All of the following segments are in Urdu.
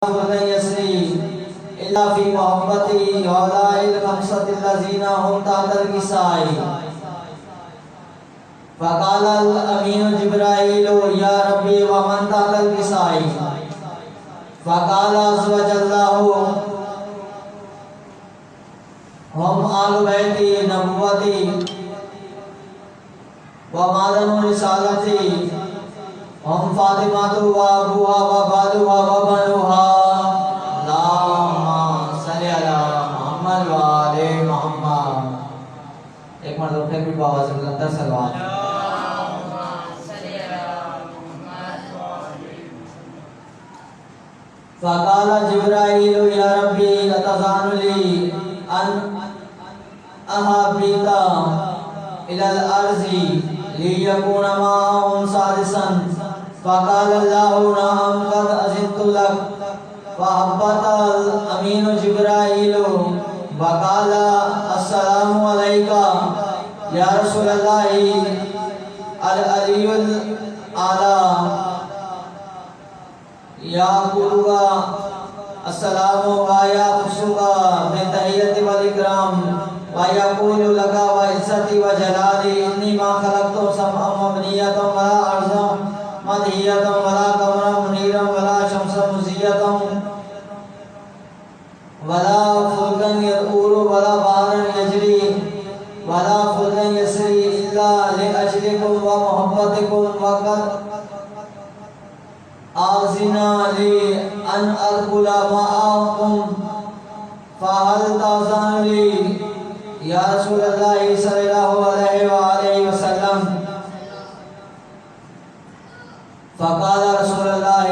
يسري إلا في محبتي هؤلاء الخمسة الذين هم تحت الكساء. فقال الأمين جبرائيل يا ربي ومن تحت الكساء؟ فقال عز وجل هم آل بيت نبوتي ومعدن رسالتي هم فاطمة وأبوها وبالها وبنوها. اللهم صل على محمد وآل محمد. ایک مرتبہ پھر بھی بآواز بلند صلوات. فقال جبرائيل يا ربي أتذن لي أن أهبط إلى الأرض ليكون معهم سادسا؟ فقال الله نعم قد أذنت لك. فهبط الأمين جبرائيل وقال السلام عليك يا رسول الله العلي الأعلى. يقول السلام ويخصك بالتحية والإكرام ويقول لك وعزتي وجلالي إني ما خلقت سمعا مبنية ولا أرضا مدهية ولا قمرا منيرا ولا شمسا مزية ولا فلكا يدور ولا بحرا يجري ولا فلكا يسري إلا لأجلكم ومحبتكم. وقد آذن لي أن أدخل معكم فهل تأذن لي يا رسول الله صلى الله عليه وآله وسلم؟ فقال رسول الله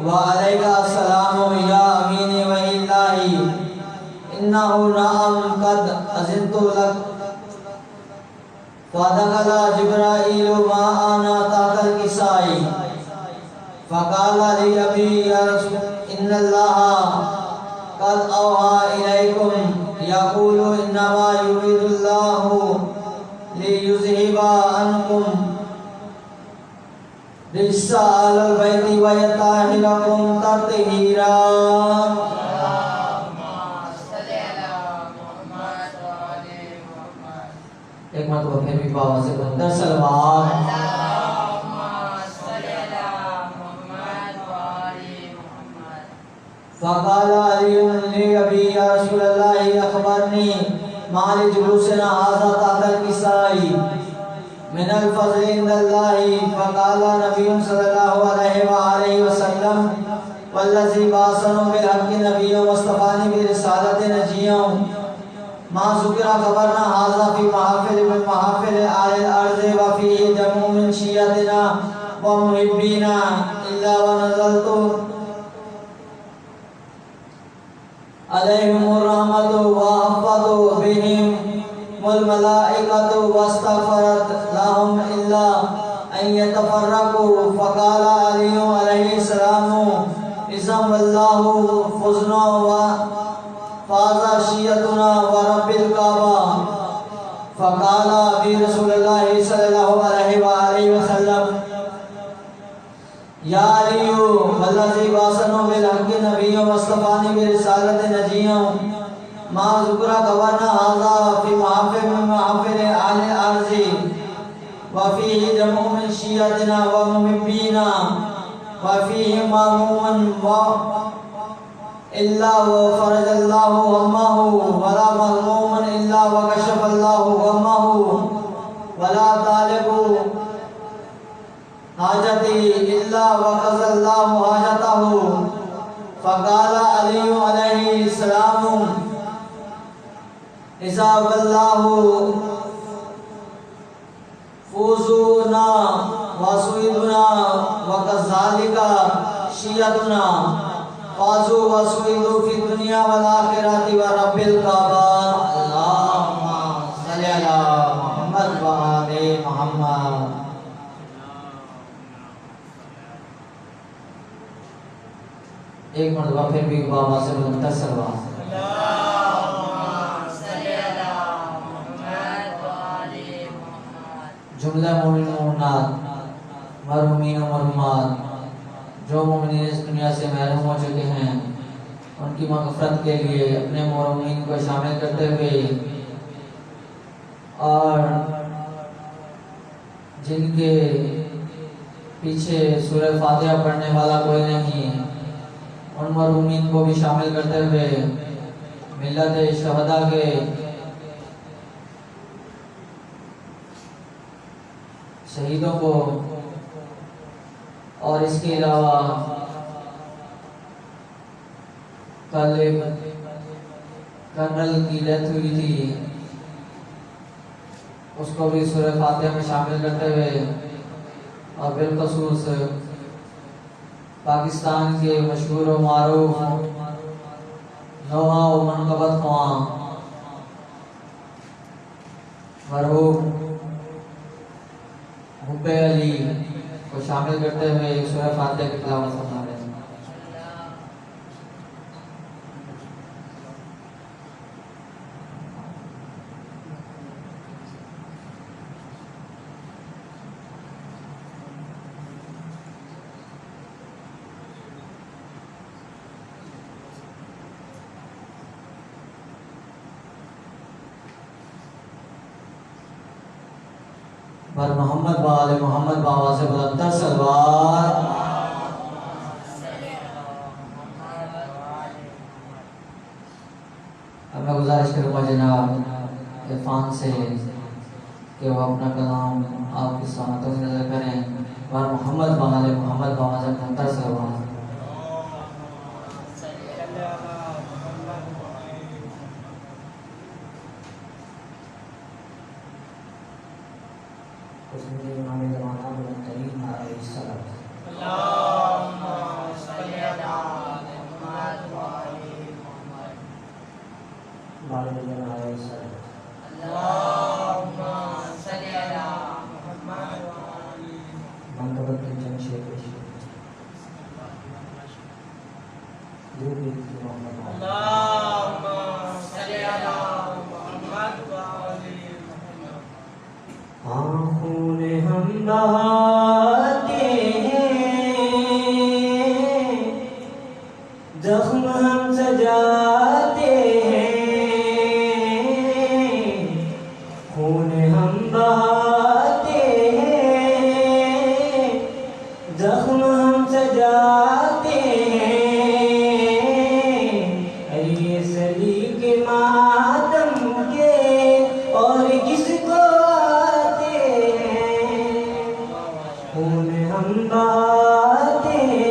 وعليك السلام يا أمين وحي الله إنه نعم قد أذنت لك. فدخل جبرائيل معنا تحت الكساء فقال لي أبي يا رسول إن الله قد أوحى إليكم يقول إنما يريد الله ليذهب عنكم رجس أهل البيت ويطهركم تطهيرا. ایک مرتبہ پھر بھی بابا سے بلند صلوات. فقال علي لأبي يا رسول الله أخبرني ما لجلوسنا هذا تحت الكساء من الفضل عند الله. فقال نبي صلى الله عليه وآله وسلم والذي بعثني بالحق نبيا واصطفاني برسالة نجيا ما ذكر خبرنا هذا في محافل من محافل أهل الأرض وفيه جمع من شيعتنا ومحبينا إلا ونزلت عليهم الرحمة وحفظوا بهم والملائكة واستغفرت لهم إلا أن يتفرقوا. فقال علي عليه السلام إذا والله فزنا وفاز شيعتنا ورب الكعبة. فقال برسول الله صلى الله عليه وآله وسلم يا علي والذي بعثني بالحق نبيا واصطفاني برسالة نجيا ما ذكر خبرنا هذا في محافل من محافل أهل الأرض وفيه جمع من شيعتنا ومحبينا وفيه مهموم إلا وفرج الله همه ولا مهموم إلا وكشف الله همه ولا طالب حاجتي إلا وقضى الله حاجته. فقال علي عليه السلام إذا والله فوزنا وسويدنا وكذلك شيعتنا فازوا وسويدوا في الدنيا والآخرة ورب الكعبة. اللهم صل على محمد وآل محمد. ایک مرتبہ پھر بھی بابا سے بلند صلوات. جملہ مومن مومنات مرحومین و مرحومات جو مومنین اس دنیا سے محروم ہو چکے ہیں ان کی مغفرت کے لیے اپنے مومنین کو شامل کرتے ہوئے اور جن کے پیچھے سورہ فاتحہ پڑھنے والا کوئی نہیں ان مرحومین کو بھی شامل کرتے ہوئے ملت شہداء کے شہیدوں کو اور اس کے علاوہ کل ایک کرنل کی ڈیتھ ہوئی تھی اس کو بھی سورہ فاتحہ میں شامل کرتے ہوئے اور بالخصوص پاکستان کے مشہور و معروف نوحہ و منقبت خواں مرحوم حب علی کو شامل کرتے ہوئے ایک سورہ فاتحہ کی تلاوت فرما رہے ہیں۔ بر محمد وآل محمد بآواز بلندتر سلوات۔ اب میں گزارش کروں گا جناب عرفان سے کہ وہ اپنا کلام آپ کی سماعتوں میں نظر کریں۔ بر محمد وآل محمد بآواز بلندتر سلوات۔ زخم ہم سجاتے ہیں، خون ہم بہاتے ہیں، زخم ہم سجاتے ہیں، ارے سلی کے ماتم کے اور کس کو آتے ہیں، خون ہم بہاتے ہیں،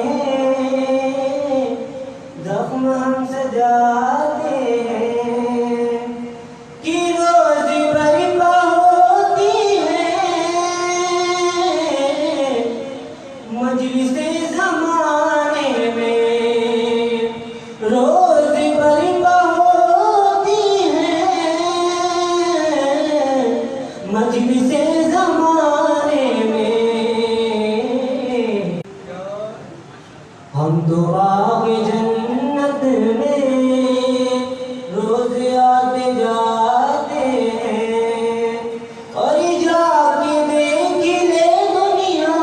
زخم ہم سجاتے ہیں، کہ روز برپا ہوتی ہے مجلس زمانے میں، روز برپا ہوتی ہے مجلس زمانے میں، ہم تو باغ جنت میں روز آتے جاتے ہیں، اور جا کے دیکھ لے دنیا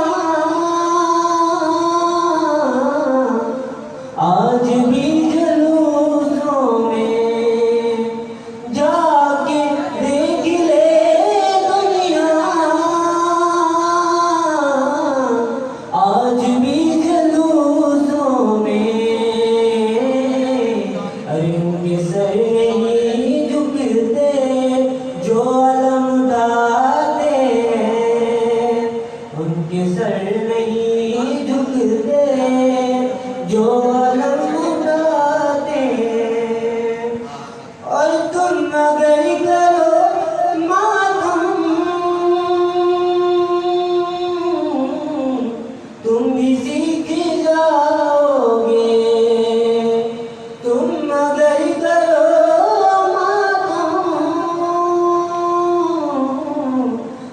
آج بھی جلوسوں میں، جا کے دیکھ لے دنیا آج بھی جلوسوں میں، ارے ان کے سر نہیں جھکتے جو علم اٹھاتے ہیں، ان کے سر نہیں جھکتے جو علم اٹھاتے ہیں، اور تم اگر کرو ماتم تم بھی سیکھ جاؤ گے، تم اگر کرو ماتم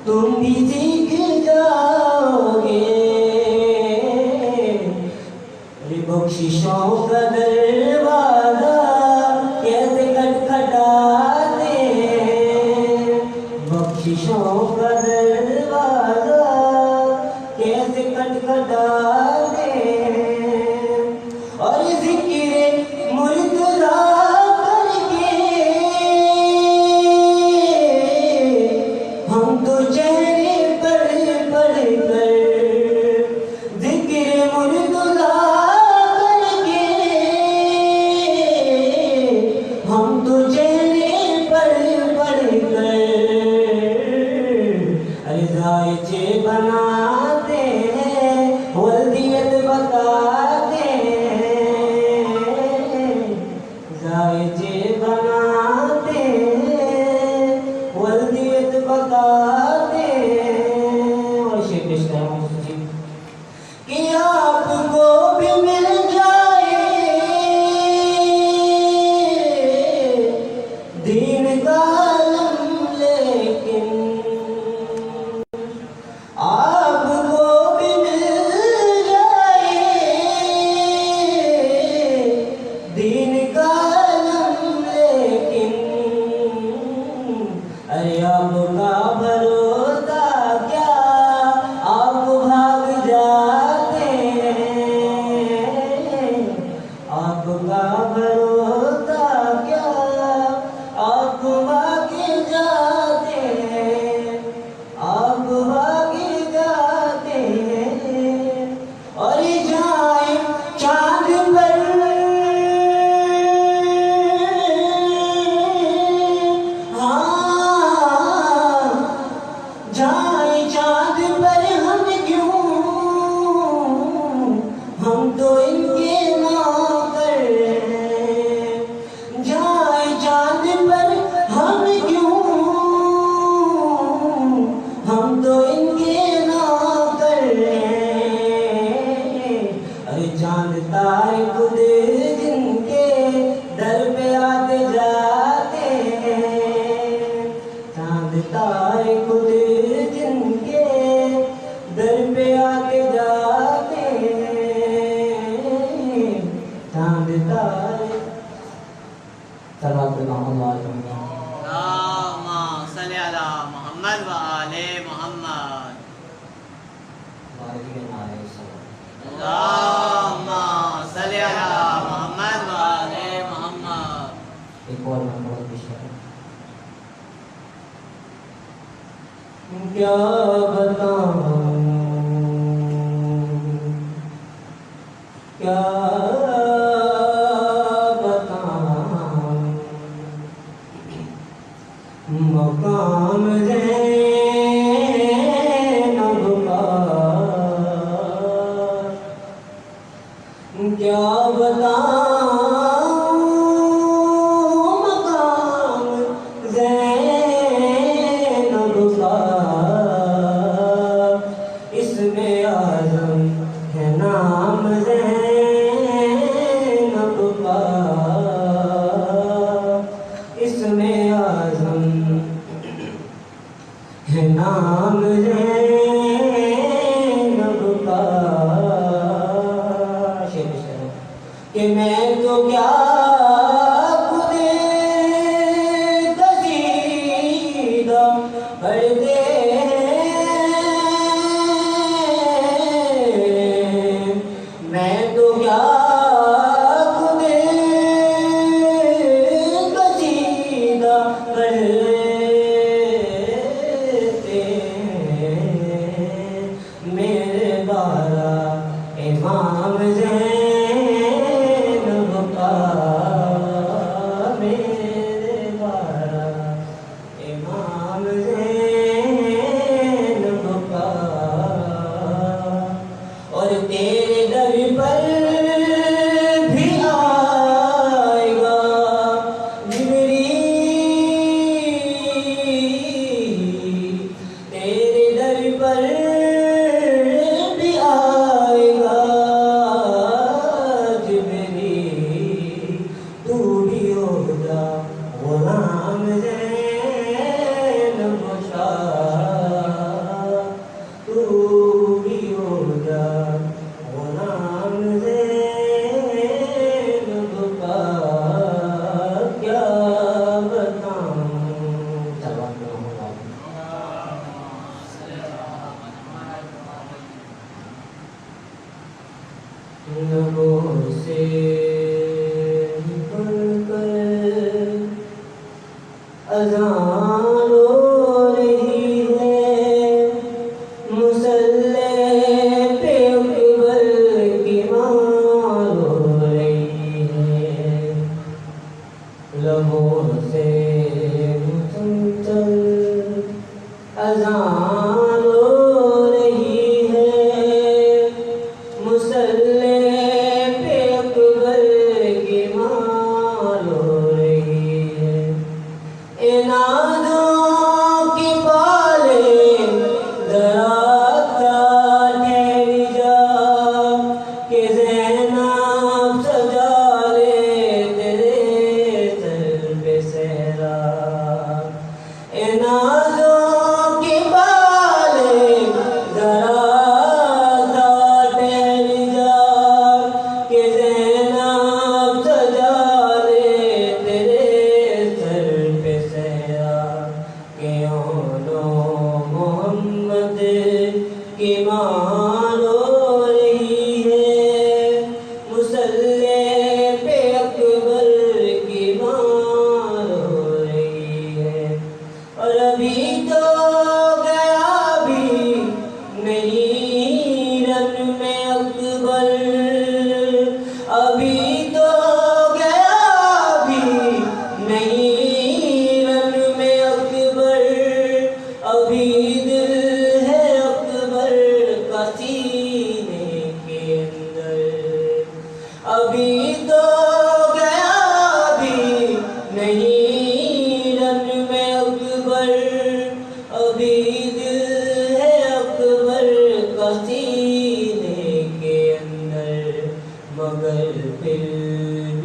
تم بھی سیکھ جاؤ گے، بخششوں کا دروازہ کیسے کھٹکھٹاتے ہیں، بخششوں کا دروازہ کیسے کھٹکھٹاتے ہیں، اب کا بھروسہ کیا، آپ باقی جاتے ہیں، آپ باقی جاتے ہیں، اور جائیں چاند پر، ہاں جائیں چاند پر ہم کیوں، ہم تو ان کے نوکر ہیں، جائیں چاند پر ہم کیوں، ہم تو ان کے نوکر ہیں، ارے چاند تارے خود جن کے در پہ آتے جاتے ہیں، چاند تارے خود جن کے در پہ آتے جاتے ہیں، چاند تارے صلوات اللہ علیہ وسلم۔ اللهم صل على محمد وآل محمد۔ اللهم صل على محمد وآل محمد۔ ایک اور نمبر کیا بتاؤں، کیا بتاؤں، مقام زینب کا کیا بتاؤں، مقام زینب کا، اس میں اعظم ہے نام زینب کا، اس میں اعظم ہے نام زینب کا، کہ میں تو کیا خود قصیدہ پڑھتے ہیں، میں تو کیا خود قصیدہ پڑھتے ہیں، میرے بارہ امام زینب کا،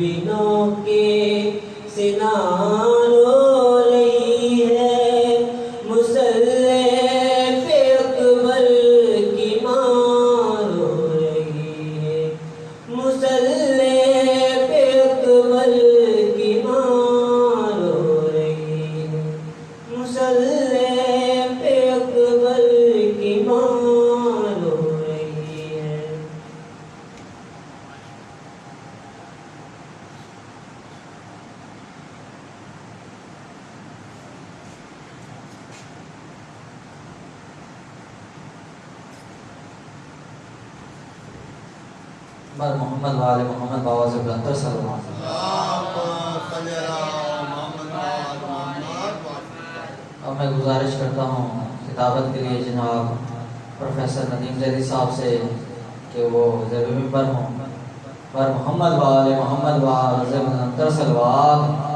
بدبینوں کے سنا رو رہی ہے، مصلی پہ اکبر کی ماں رو رہی ہے، مصلی پہ اکبر کی ماں رو رہی ہے، مصلی پہ اکبر کی ماں رو رہی ہے۔ بر محمد و آل محمد باواز بلندر صلی اللہ علیہ وسلم۔ اب میں گزارش کرتا ہوں خطابت کے لیے جناب پروفیسر ندیم زیدی صاحب سے کہ وہ زیر ممبر ہوں۔ بر محمد و آل محمد باواز بلندر صلی اللہ علیہ وسلم۔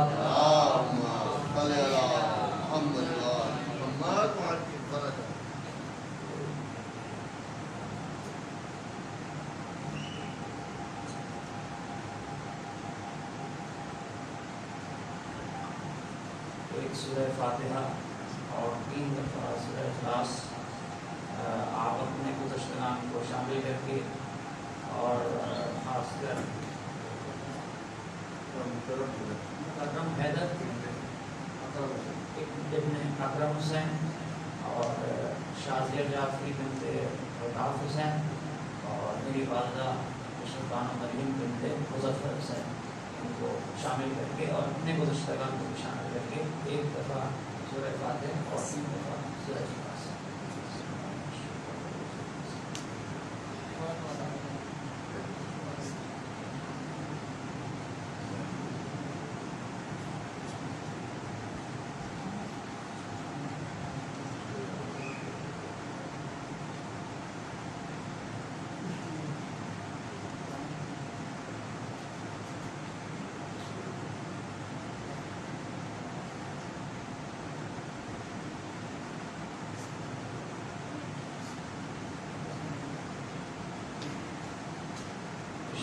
ایک سورہ فاتحہ اور 3 دفعہ سورہ اخلاص آپ اپنے گزشتگان کو شامل کر کے اور خاص کر اکرم حیدر ابن اکرم حسین اور شازیہ جعفری بنت الطاف حسین اور میری والدہ مشرفانہ مریم بنت مظفر حسین، ان کو شامل کر کے اور اپنے گزشتگان کو بھی شامل کر کے 1 دفعہ سورہ فاتحہ اور 3 دفعہ سورہ اخلاص۔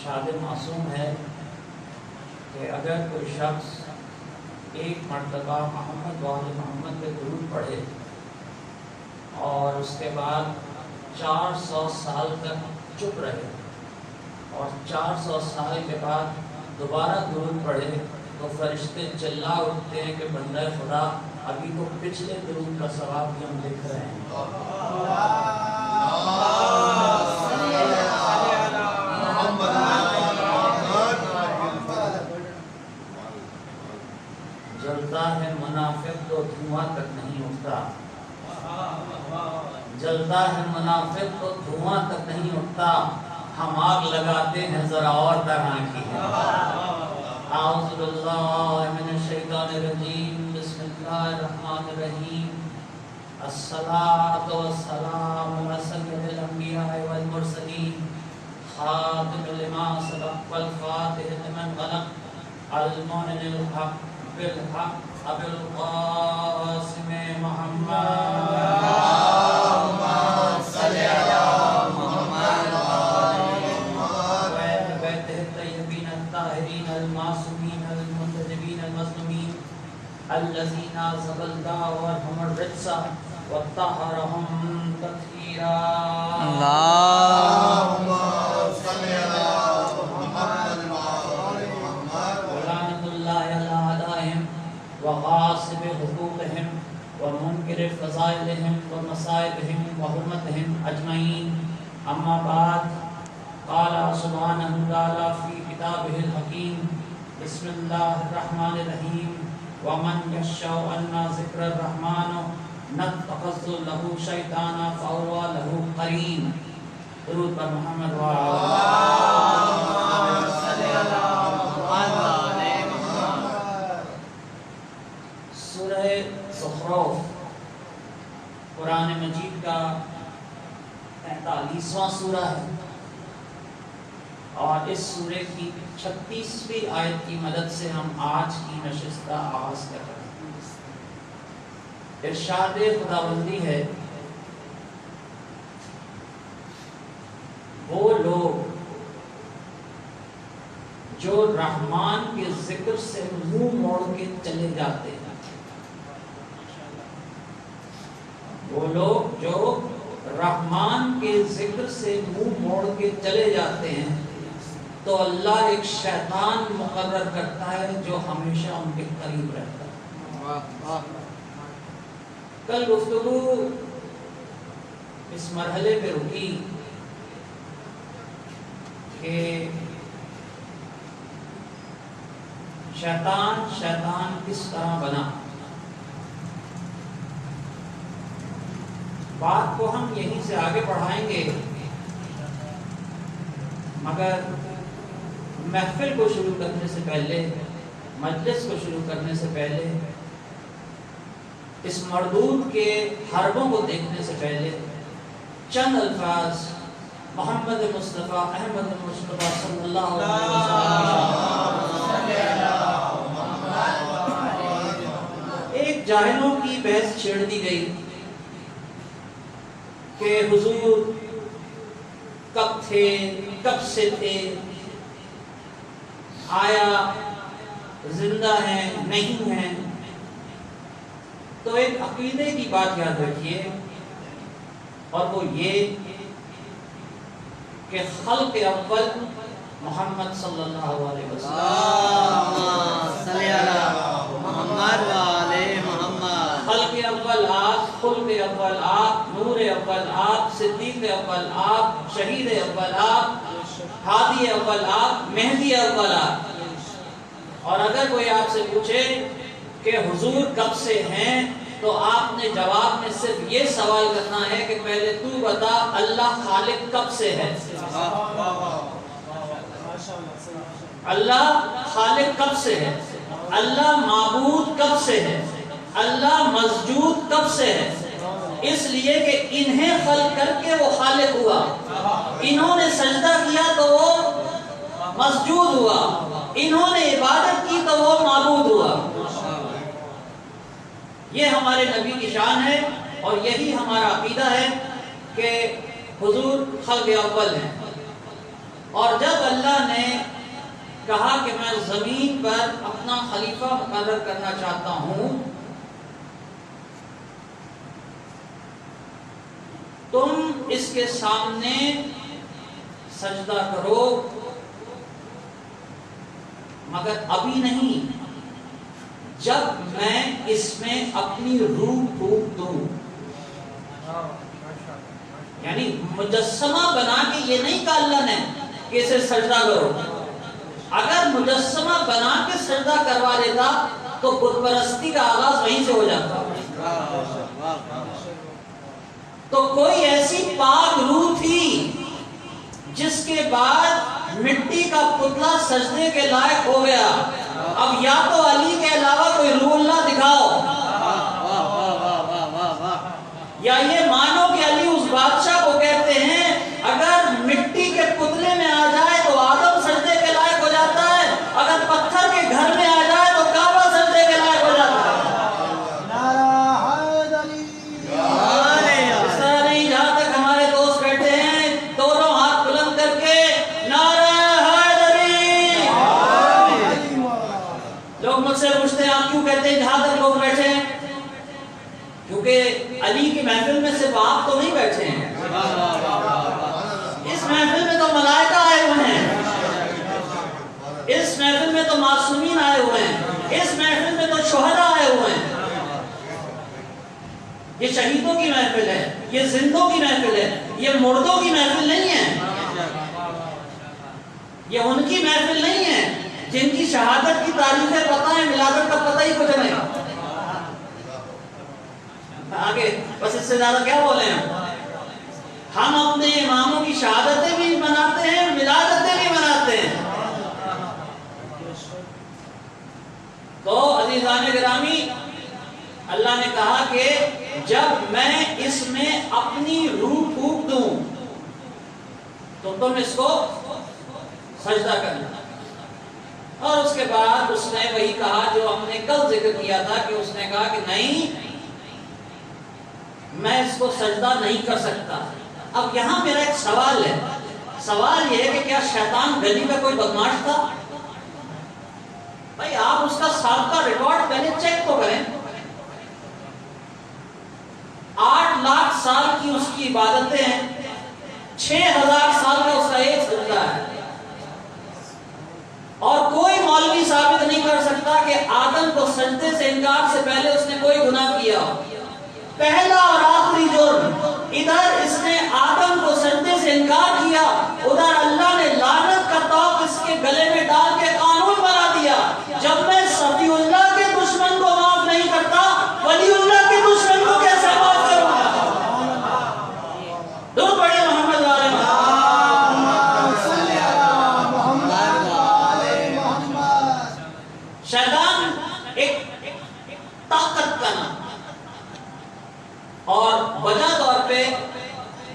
ارشاد معصوم ہے کہ اگر کوئی شخص 1 مرتبہ محمد و آل محمد پہ درود پڑھے اور اس کے بعد 400 سال تک چپ رہے اور 400 سال کے بعد دوبارہ درود پڑھے تو فرشتے چلا اٹھتے ہیں کہ بندہ خدا ابھی تو پچھلے درود کا ثواب بھی ہم لکھ رہے ہیں۔ جلتا ہے منافق تو دھواں تک نہیں اٹھتا، جلتا ہے منافق تو دھواں تک نہیں اٹھتا، ہم آگ لگاتے ہیں ذرا اور طرح کی ہے۔ اعوذ باللہ من الشیطان الرجیم، بسم اللہ الرحمن الرحیم، الصلاۃ والسلام علی سید الانبیاء والمرسلین، خاتم لما سبق والفاتح لمن غلق، المعلن الحق بالحق ابو القاسم محمد، اللهم صل علی محمد وآل بیتہ الطیبین الطاہرین المعصومین المنتجبین المظلومین الذین ذهب الداء وارحم الرجس وطهرهم تطهیرا۔ اللهم صل علی محمد ولعنۃ اللہ علی اعدائهم وغاصب حقوقهم ومنکر فضائلهم ومصائبهم وحرمتهم اجمعین، اما بعد، قال سبحانہ وتعالی فی کتابہ الحکیم، بسم اللہ الرحمن الرحیم، ومن یشاء ان ذکر الرحمن نتخذ له شیطانا فهو له قرین۔ درود پر محمد و سورہ زخرف قرآن مجید کا 45واں سورہ ہے اور اس سورے کی 36ویں آیت کی مدد سے ہم آج کی نشست کا آغاز کر رہے ہیں۔ ارشاد خداوندی ہے، وہ لوگ جو رحمان کے ذکر سے منہ موڑ کے چلے جاتے ہیں، وہ لوگ جو رحمان کے ذکر سے منہ موڑ کے چلے جاتے ہیں تو اللہ ایک شیطان مقرر کرتا ہے جو ہمیشہ ان کے قریب رہتا ہے۔ کل گفتگو اس مرحلے پہ رکی کہ شیطان کس طرح بنا۔ بات کو ہم یہیں سے آگے بڑھائیں گے، مگر محفل کو شروع کرنے سے پہلے، مجلس کو شروع کرنے سے پہلے، اس مردود کے حربوں کو دیکھنے سے پہلے چند الفاظ محمد مصطفیٰ احمد مصطفیٰ صلی اللہ علیہ وسلم، ایک جاہلوں کی بحث چھیڑ دی گئی کہ حضور کب تھے، کب سے تھے، آیا زندہ ہیں نہیں ہیں۔ تو ایک عقیدے کی بات یاد رکھیے، اور وہ یہ کہ خلق اول محمد صلی اللہ علیہ وسلم، صلی اللہ محمد والے محمد، خلق اول آپ، خلق اول آپ، نور اول آپ، صدیق اول آپ، شہید اول آپ، ہادی اول آپ، مہدی اول آپ۔ اور اگر کوئی آپ سے پوچھے کہ حضور کب سے ہیں تو آپ نے جواب میں صرف یہ سوال کرنا ہے کہ پہلے تو بتا اللہ خالق کب سے ہے، اللہ خالق کب سے ہے، اللہ معبود کب سے ہے، اللہ مسجود کب سے ہے۔ اس لیے کہ انہیں خلق کر کے وہ خالق ہوا، انہوں نے سجدہ کیا تو وہ مسجود ہوا، انہوں نے عبادت کی تو وہ معبود ہوا۔ یہ ہمارے نبی کی شان ہے، اور یہی ہمارا عقیدہ ہے کہ حضور خلق اول ہیں۔ اور جب اللہ نے کہا کہ میں زمین پر اپنا خلیفہ مقرر کرنا چاہتا ہوں، تم اس کے سامنے سجدہ کرو، مگر ابھی نہیں، جب میں اس میں اپنی روح پھونک دوں۔ یعنی مجسمہ بنا کے یہ نہیں کہا اللہ نے کہ اسے سجدہ کرو۔ اگر مجسمہ بنا کے سجدہ کروا دیتا تو بت پرستی کا آغاز وہیں سے ہو جاتا۔ تو کوئی ایسی پاک روح تھی جس کے بعد مٹی کا پتلا سجدے کے لائق ہو گیا۔ اب یا تو علی کے علاوہ کوئی روح اللہ دکھاؤ، یا یہ مانو کہ علی اس بادشاہ کو کہتے ہیں اگر مٹی کے پتلے میں آ جائے تو آدم سجدے کے لائق ہو جاتا ہے، اگر پتھر کے گھر میں آ جائے تو کعبہ سجدے کے لائق ہو جاتا ہے۔ اس طرح نہیں، جہاں تک ہمارے دوست بیٹھے ہیں دونوں ہاتھ بلند کر کے نعرہ حیدری۔ لوگ مجھ سے پوچھتے ہیں آپ کیوں کہتے ہیں جہاں تک لوگ بیٹھے ہیں؟ کیونکہ علی کی محفل میں صرف آپ تو نہیں بیٹھے ہیں، اس محفل میں تو ملائکہ آئے ہوئے ہیں، اس محفل میں تو معصومین آئے ہوئے ہیں، اس محفل میں تو شہداء آئے ہوئے ہیں۔ یہ شہیدوں کی محفل ہے، یہ زندوں کی محفل ہے، یہ مردوں کی محفل نہیں ہے، یہ ان کی محفل نہیں ہے جن کی شہادت کی تاریخیں پتہ ہے، ولادت کا پتہ ہی کچھ نہیں۔ آگے بس اس سے زیادہ کیا بولے ہم اپنے اماموں کی شہادتیں بھی مناتے ہیں، ولادتیں بھی مناتے ہیں۔ تو عزیزان گرامی، اللہ نے کہا کہ جب میں اس میں اپنی روح پھونک دوں تو تم اس کو سجدہ کرنا۔ اور اس کے بعد اس نے وہی کہا جو ہم نے کل ذکر کیا تھا کہ اس نے کہا کہ نہیں، میں اس کو سجدہ نہیں کر سکتا۔ اب یہاں میرا ایک سوال ہے، سوال یہ ہے کہ کیا شیطان گلی کا کوئی بدماش تھا؟ آپ اس کا سابقہ ریکارڈ پہلے چیک تو کریں. 8 لاکھ سال کی اس کی عبادتیں ہیں, 6000 سال کا اس کا ایک سجدہ ہے, اور کوئی مولوی ثابت نہیں کر سکتا کہ آدم کو سجدے سے انکار سے پہلے اس نے کوئی گناہ کیا. پہلا اور آخری جرم, ادھر اس نے آدم کو سجدے سے انکار کیا, ادھر اللہ نے لعنت کا طوق اس کے گلے میں ڈال کے قانون بنا دیا, جب میں صفی اللہ کے دشمن کو معاف نہیں کرتا, ولی اللہ کے دشمن کو کیسے معاف کروں گا؟ درود پڑھیے محمد والے شیطان ایک طاقت کا نام, اور وجہ طور پہ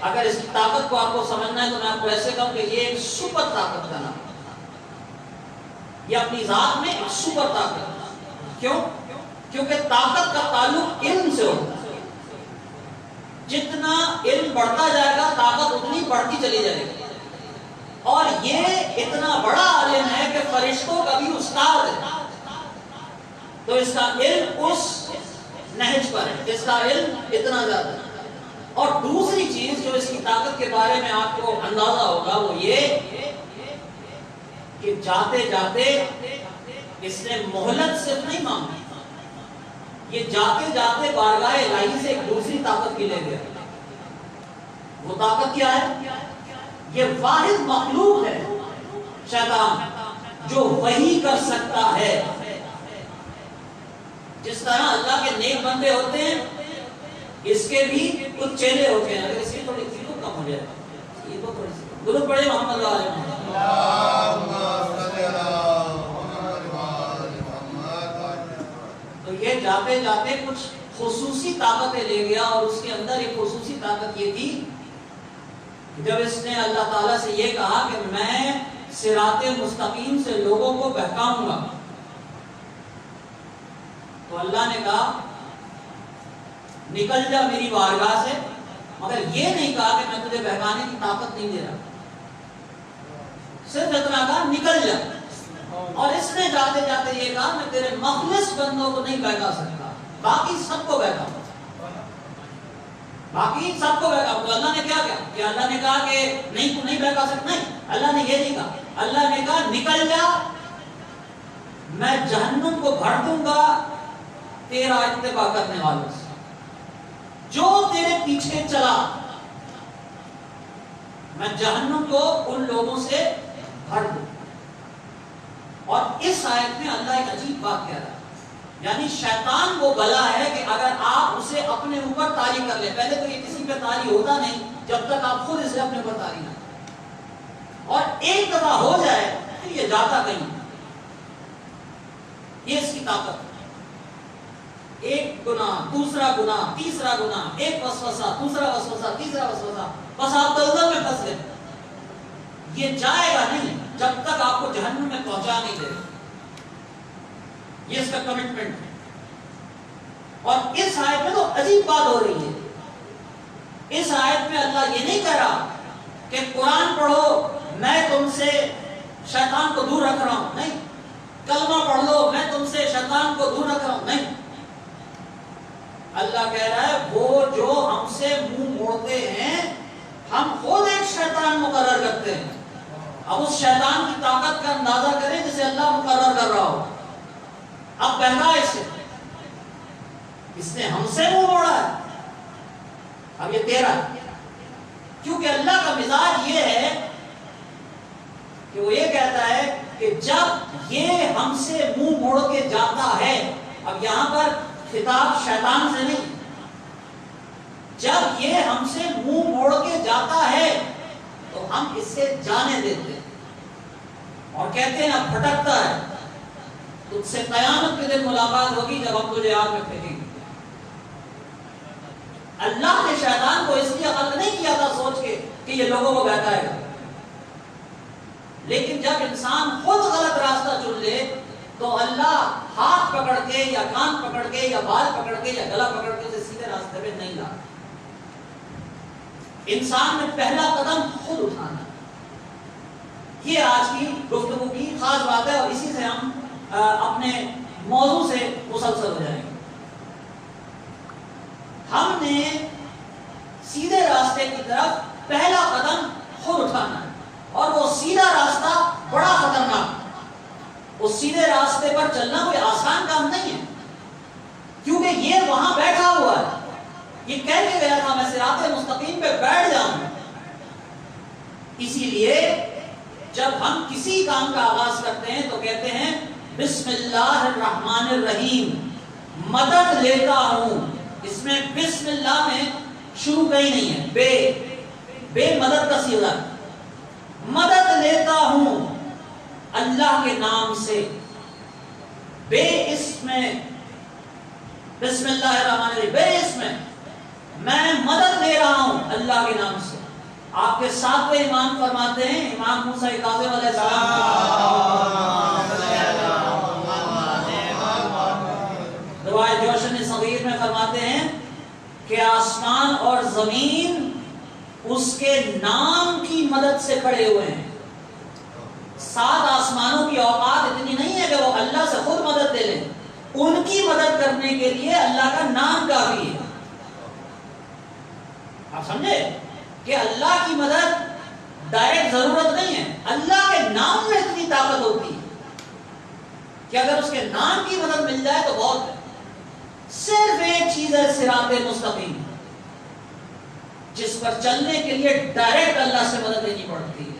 اگر اس کی طاقت کو آپ کو سمجھنا ہے تو میں آپ کو ایسے کہوں کہ یہ ایک سپر طاقت کا نام, یہ اپنی ذات میں ایک سپر طاقت ہے. کیوں؟ کیونکہ طاقت کا تعلق علم سے ہوتا ہے. جتنا علم بڑھتا جائے گا طاقت اتنی بڑھتی چلی جائے گی, اور یہ اتنا بڑا عالم ہے کہ فرشتوں کا بھی استاد ہے, تو اس کا علم اس نہج پر ہے, اس کا علم اتنا زیادہ ہے. اور دوسری چیز جو اس کی طاقت کے بارے میں آپ کو اندازہ ہوگا وہ یہ کہ جاتے جاتے اس نے مہلت صرف نہیں مانگی, یہ جاتے جاتے بارگاہ الہی سے ایک دوسری طاقت بھی لے گیا. وہ طاقت کیا ہے؟ یہ واحد مخلوق ہے شیطان جو وہی کر سکتا ہے. جس طرح اللہ کے نیک بندے ہوتے ہیں, اس کے بھی کچھ چہرے ہوتے ہیں. اگر اس کی تھوڑی سی کم ہو جائے, یہ تو تھوڑی سی درود پڑھے محمد علیہ تو یہ جاتے جاتے کچھ خصوصی طاقتیں لے گیا, اور اس کے اندر ایک خصوصی طاقت یہ تھی جب اس نے اللہ تعالیٰ سے یہ کہا کہ میں صراط مستقیم سے لوگوں کو بہکاؤں گا, تو اللہ نے کہا نکل جا میری بارگاہ سے, مگر یہ نہیں کہا کہ میں تجھے بہکانے کی طاقت نہیں دے رہا, صرف اتنا کہا نکل جا. اور اس نے جاتے جاتے یہ کہا میں تیرے مخلص بندوں کو نہیں بہکا سکتا, باقی سب کو بہکاؤں, باقی سب کو بہکاؤں. تو اللہ نے کیا کہا کہ اللہ نے کہا کہ نہیں تو نہیں بہکا سکتا, نہیں, اللہ نے یہ نہیں کہا. اللہ نے کہا نکل جا, میں جہنم کو بھر دوں گا تیرا اتباع کرنے والوں سے, جو تیرے پیچھے چلا میں جہنم کو ان لوگوں سے بھر دوں. اور اس آیت میں اللہ ایک عجیب بات کہہ رہا ہے, یعنی شیطان وہ بلا ہے کہ اگر آپ اسے اپنے اوپر طاری کر لیں, پہلے تو یہ کسی پہ طاری ہوتا نہیں جب تک آپ خود اسے اپنے اوپر طاری نہ کریں, اور ایک دفعہ ہو جائے تو یہ جاتا کہیں. یہ اس کی طاقت, ایک گناہ دوسرا گناہ تیسرا گناہ, ایک وسوسہ دوسرا وسوسہ تیسرا وسوسہ, بس آپ دلدل میں پھنس گئے. یہ جائے گا نہیں جب تک آپ کو جہنم میں پہنچا نہیں دے. یہ اس کا کمٹمنٹ ہے. اور اس آیت میں تو عجیب بات ہو رہی ہے, اس آیت میں اللہ یہ نہیں کہہ رہا کہ قرآن پڑھو میں تم سے شیطان کو دور رکھ رہا ہوں, نہیں, کلمہ پڑھ لو میں تم سے شیطان کو دور رکھ رہا ہوں, نہیں. اللہ کہہ رہا ہے وہ جو ہم سے منہ موڑتے ہیں ہم خود ایک شیطان مقرر کرتے ہیں. اب اس شیطان کی طاقت کا اندازہ کریں جسے اللہ مقرر کر رہا ہو. اب بہرا اس نے ہم سے منہ موڑا ہے, اب یہ تیرا ہے. کیونکہ اللہ کا مزاج یہ ہے کہ وہ یہ کہتا ہے کہ جب یہ ہم سے منہ موڑ کے جاتا ہے, اب یہاں پر خطاب شیطان سے نہیں, جب یہ ہم سے منہ موڑ کے جاتا ہے تو ہم اس سے جانے دیتے ہیں اور کہتے ہیں اب بھٹکتا ہے, تجھ سے قیامت کے دن ملاقات ہوگی جب ہم تجھے آگ میں پھینکیں گے. اللہ نے شیطان کو اس لیے خلق نہیں کیا تھا سوچ کے کہ یہ لوگوں کو بہکائے گا, لیکن جب انسان خود غلط راستہ چن لے تو اللہ ہاتھ پکڑ کے یا کان پکڑ کے یا بال پکڑ کے یا گلا پکڑ کے اسے سیدھے راستے پہ نہیں لاتا. انسان نے پہلا قدم خود اٹھانا. یہ آج کی گفتگو کی خاص بات ہے, اور اسی سے ہم اپنے موضوع سے مسلسل ہو جائیں گے۔ ہم نے سیدھے راستے کی طرف پہلا قدم خود اٹھانا ہے، اور وہ سیدھا راستہ بڑا خطرناک، اس سیدھے راستے پر چلنا کوئی آسان کام نہیں ہے، کیونکہ یہ وہاں بیٹھا ہوا ہے، یہ کہہ کے گیا تھا میں صراط مستقیم پہ بیٹھ جاؤں۔ اسی لیے جب ہم کسی کام کا آغاز کرتے ہیں تو کہتے ہیں بسم اللہ الرحمن الرحیم، مدد لیتا ہوں۔ اس میں بسم اللہ میں شروع کہیں نہیں ہے، بے مدد کا صیغہ، مدد لیتا ہوں اللہ کے نام سے، بے اسم میں، بسم اللہ الرحمن الرحیم، بے اسم میں میں مدد لے رہا ہوں اللہ کے نام سے۔ آپ کے ساتویں امام فرماتے ہیں، امام موسیٰ کاظم علیہ السلام روایت جوشن صغیر میں فرماتے ہیں کہ آسمان اور زمین اس کے نام کی مدد سے کھڑے ہوئے ہیں۔ 7 آسمانوں کی اوقات اتنی نہیں ہے کہ وہ اللہ سے خود مدد لے لیں، ان کی مدد کرنے کے لیے اللہ کا نام کافی ہے۔ آپ سمجھے کہ اللہ کی مدد ڈائریکٹ ضرورت نہیں ہے، اللہ کے نام میں اتنی طاقت ہوتی ہے کہ اگر اس کے نام کی مدد مل جائے تو بہت ہے۔ صرف ایک چیز ہے صراط مستقیم، جس پر چلنے کے لیے ڈائریکٹ اللہ سے مدد لینی پڑتی ہے۔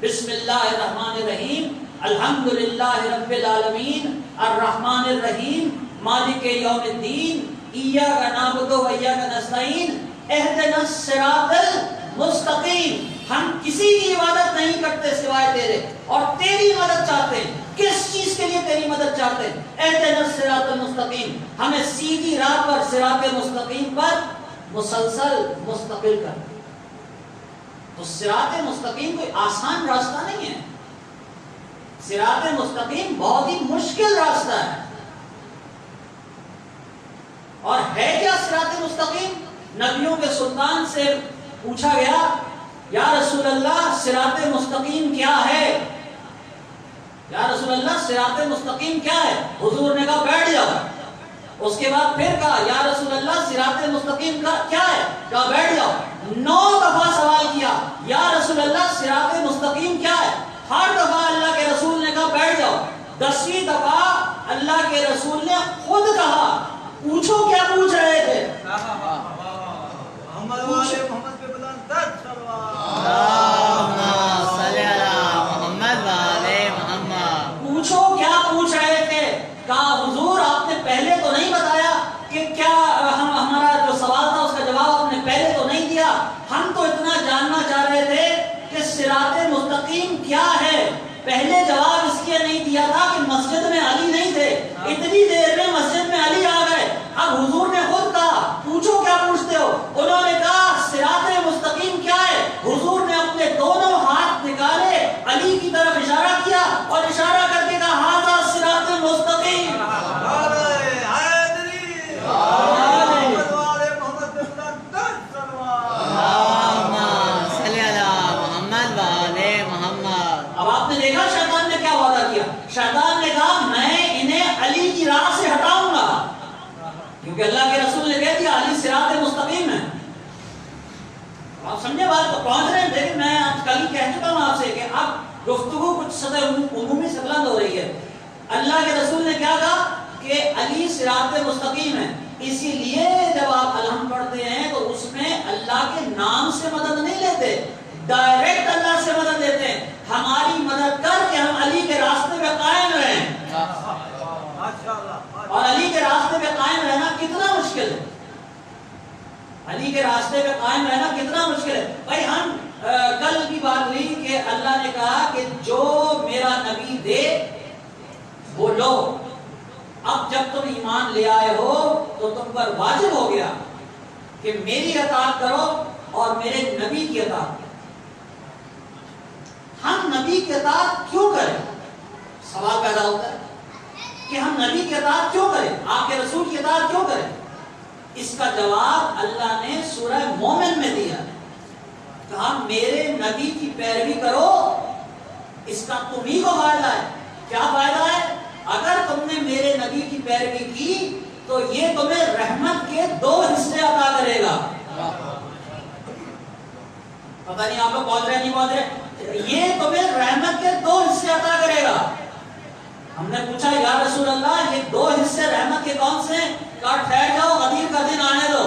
بسم اللہ الرحمن الرحیم، الحمدللہ رب العالمین، الرحمن الرحیم، مالک یوم الدین، ایاک نعبد و ایاک نستعین، اہدنا الصراط المستقیم۔ ہم کسی کی عبادت نہیں کرتے سوائے تیرے، اور تیری مدد چاہتے ہیں۔ کس چیز کے لیے تیری مدد چاہتے ہیں؟ اہدنا الصراط المستقیم، ہمیں سیدھی راہ پر، صراط مستقیم پر مسلسل مستقل کر۔ تو صراط مستقیم کوئی آسان راستہ نہیں ہے، صراط مستقیم بہت ہی مشکل راستہ ہے۔ اور ہے کیا صراط مستقیم؟ نبیوں کے سلطان سے پوچھا گیا یا رسول اللہ صراط مستقیم کیا ہے؟ یا رسول اللہ صراط مستقیم کیا ہے؟ حضور نے کہا بیٹھ جاؤ۔ اس کے بعد پھر کہا یا رسول اللہ صراط مستقیم کا کیا ہے؟ کہا بیٹھ جاؤ۔ 9 دفعہ سوال کیا یا رسول اللہ صراط مستقیم کیا ہے؟ ہر دفعہ اللہ کے رسول نے کہا بیٹھ جاؤ۔ 10ویں دفعہ اللہ کے رسول نے خود کہا پوچھو کیا پوچھ رہے تھے؟ پوچھو کیا پوچھ رہے تھے؟ کہا حضور آپ نے پہلے تو نہیں بتایا کہ کیا ہمارا جو سوال تھا اس کا جواب آپ نے پہلے تو نہیں دیا، ہم تو اتنا جاننا چاہ رہے تھے کہ صراط مستقیم کیا ہے۔ پہلے جواب اس لیے نہیں دیا تھا کہ مسجد میں علی نہیں تھے، اتنی دیر میں مسجد میں علی آ گئے۔ اب حضور نے خود کہا پوچھو کیا پوچھتے ہو؟ انہوں نے کہا صراط مستقیم کیا ہے؟ حضور نے اپنے دونوں ہاتھ نکالے، علی کی طرف اشارہ کیا اور اشارہ کر کے کہا ھذا صراط مستقیم۔ اب آپ نے دیکھا شیطان نے کیا وعدہ کیا؟ شیطان نے کہا میں انہیں علی کی راہ سے ہٹاؤں گا، کیونکہ اللہ کے رسول نے کہہ دیا علی صراط مستقیم ہے۔ آپ سمجھے بات کو پہنچ رہے ہیں؟ لیکن میں آج کل ہی کہہ چکا ہوں آپ سے کہ اب گفتگو کچھ سطح عمومی سے بلند ہو رہی ہے۔ اللہ کے رسول نے کیا کہا کہ علی صراط مستقیم ہے، اسی لیے جب آپ الحمد پڑھتے ہیں تو اس میں اللہ کے نام سے مدد نہیں لیتے، ڈائریکٹ اللہ سے مدد لیتے ہیں۔ ہماری مدد کر کے ہم علی کے راستے پہ قائم رہیں، اور علی کے راستے پہ قائم رہنا کتنا مشکل ہے، علی کے راستے پہ قائم رہنا کتنا مشکل ہے۔ بھائی ہم کل کی بات ہوئی کہ اللہ نے کہا کہ جو میرا نبی دے وہ لو۔ اب جب تم ایمان لے آئے ہو تو تم پر واجب ہو گیا کہ میری اطاعت کرو اور میرے نبی کی اطاعت کرو۔ ہم نبی کی اطاعت کیوں کریں؟ سوال پیدا ہوتا ہے کہ ہم نبی کی اطاعت کیوں کریں، آپ کے رسول کی اطاعت کیوں کریں؟ اس کا جواب اللہ نے سورہ مومن میں دیا، کہا میرے نبی کی پیروی کرو، اس کا تمہیں کو فائدہ ہے۔ کیا فائدہ ہے؟ اگر تم نے میرے نبی کی پیروی کی تو یہ تمہیں رحمت کے 2 حصے عطا کرے گا. پتہ نہیں آپ لوگ پہنچ رہے نہیں پہنچ رہے. یہ تمہیں رحمت کے 2 حصے عطا کرے گا. ہم نے پوچھا یا رسول اللہ یہ 2 حصے رحمت کے کون سے ہیں؟ کہا ٹھہر جاؤ غدیر کا دن آنے دو.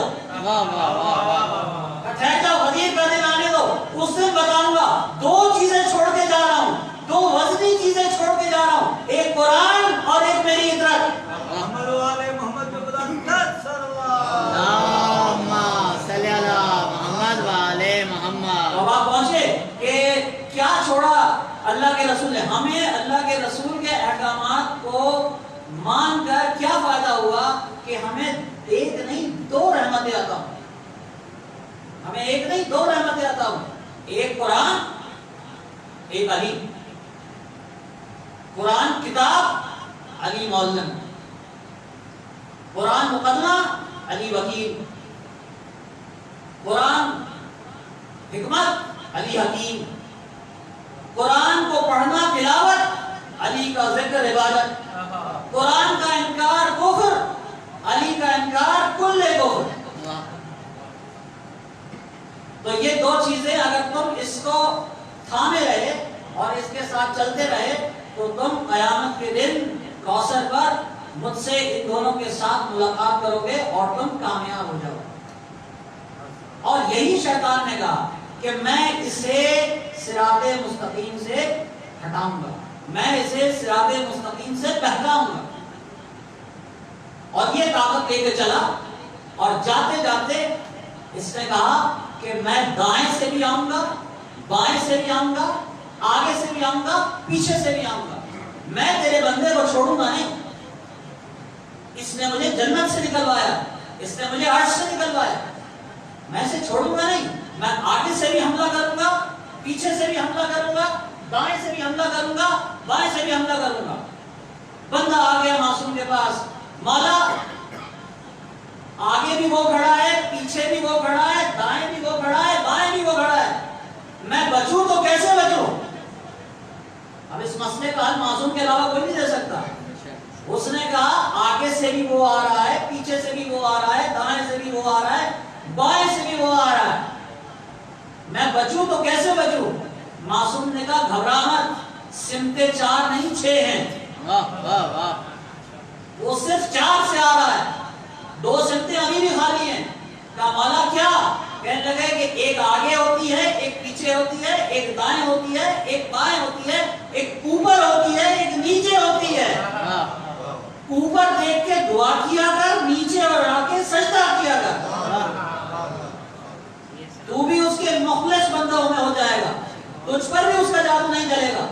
ٹھہر جاؤ غدیر کا دن آنے دو, اس دن بتاؤں گا. 2 چیزیں چھوڑ کے جا رہا ہوں, 2 وزنی چیزیں چھوڑ کے جا رہا ہوں, ایک قرآن اور ایک میری عطرت. محمد والے محمد پہ خدا اللہم صلی علی محمد والے محمد. اب آپ پہنچے کہ کیا چھوڑا اللہ کے رسول نے. ہمیں اللہ کے رسول کے احکامات کو مان کر کیا فائدہ ہوا کہ ہمیں ایک نہیں 2 رحمتیں عطا ہوں. ہمیں ایک نہیں 2 رحمتیں عطا ہوں. ایک قرآن, ایک علی. قرآن کتاب, علی معلم. قرآن مقدمہ, علی وکیل. قرآن حکمت, علی حکیم. قرآن کو پڑھنا تلاوت, علی کا ذکر عبادت. قرآن کا انکار کفر, علی کا انکار کل کفر. تو یہ 2 چیزیں اگر تم اس کو تھامے رہے اور اس کے ساتھ چلتے رہے تو تم قیامت کے دن کوثر پر مجھ سے ان دونوں کے ساتھ ملاقات کرو گے اور تم کامیاب ہو جاؤ. اور یہی شیطان نے کہا کہ میں اسے صراط مستقیم سے ہٹاؤں گا, میں اسے صراط مستقیم سے بہکاؤں گا. اور یہ طاقت لے کے چلا اور جاتے جاتے اس نے کہا کہ میں دائیں سے بھی آؤں گا, بائیں سے بھی آؤں گا, آگے سے بھی آؤں گا, پیچھے سے بھی آؤں گا. میں تیرے بندے کو چھوڑوں گا نہیں. اس نے مجھے جنت سے نکلوایا, اس نے مجھے عرش سے نکلوایا, میں اسے چھوڑوں گا نہیں. میں آگے سے بھی حملہ کروں گا, پیچھے سے بھی حملہ کروں گا, دائیں سے بھی حملہ کروں گا, بائیں سے بھی حملہ کروں گا. بندہ آ گیا معصوم کے پاس, مولا آگے بھی وہ کھڑا ہے, پیچھے بھی وہ کھڑا ہے, دائیں بھی وہ کھڑا ہے, بائیں بھی وہ کھڑا ہے, میں بچوں تو کیسے بچوں؟ اب اس مسئلے کا حل معصوم کے علاوہ کوئی نہیں دے سکتا. اس نے کہا آگے سے بھی وہ آ رہا ہے, پیچھے سے بھی وہ آ رہا ہے, دائیں سے بھی وہ آ رہا ہے, بائیں سے بھی وہ آ رہا ہے, میں بچوں تو کیسے بچوں؟ معصوم نے کہا گھبرا مت, سمتیں 4 نہیں 6 ہیں. وہ صرف 4 سے آ رہا ہے, 2 سمتیں ابھی بھی خالی ہیں. کہا مولا کیا؟ کہنے لگے کہ ایک آگے ہوتی ہے, ایک پیچھے ہوتی ہے, ایک دائیں ہوتی ہے, ایک بائیں ہوتی ہے, ایک اوپر ہوتی ہے, ایک نیچے ہوتی ہے. اوپر دیکھ کے دعا کیا کر, نیچے اور آ کے سجدہ کیا کر, تو بھی اس کے مخلص بندوں میں ہو جائے گا, تجھ پر بھی اس کا جادو نہیں چلے گا.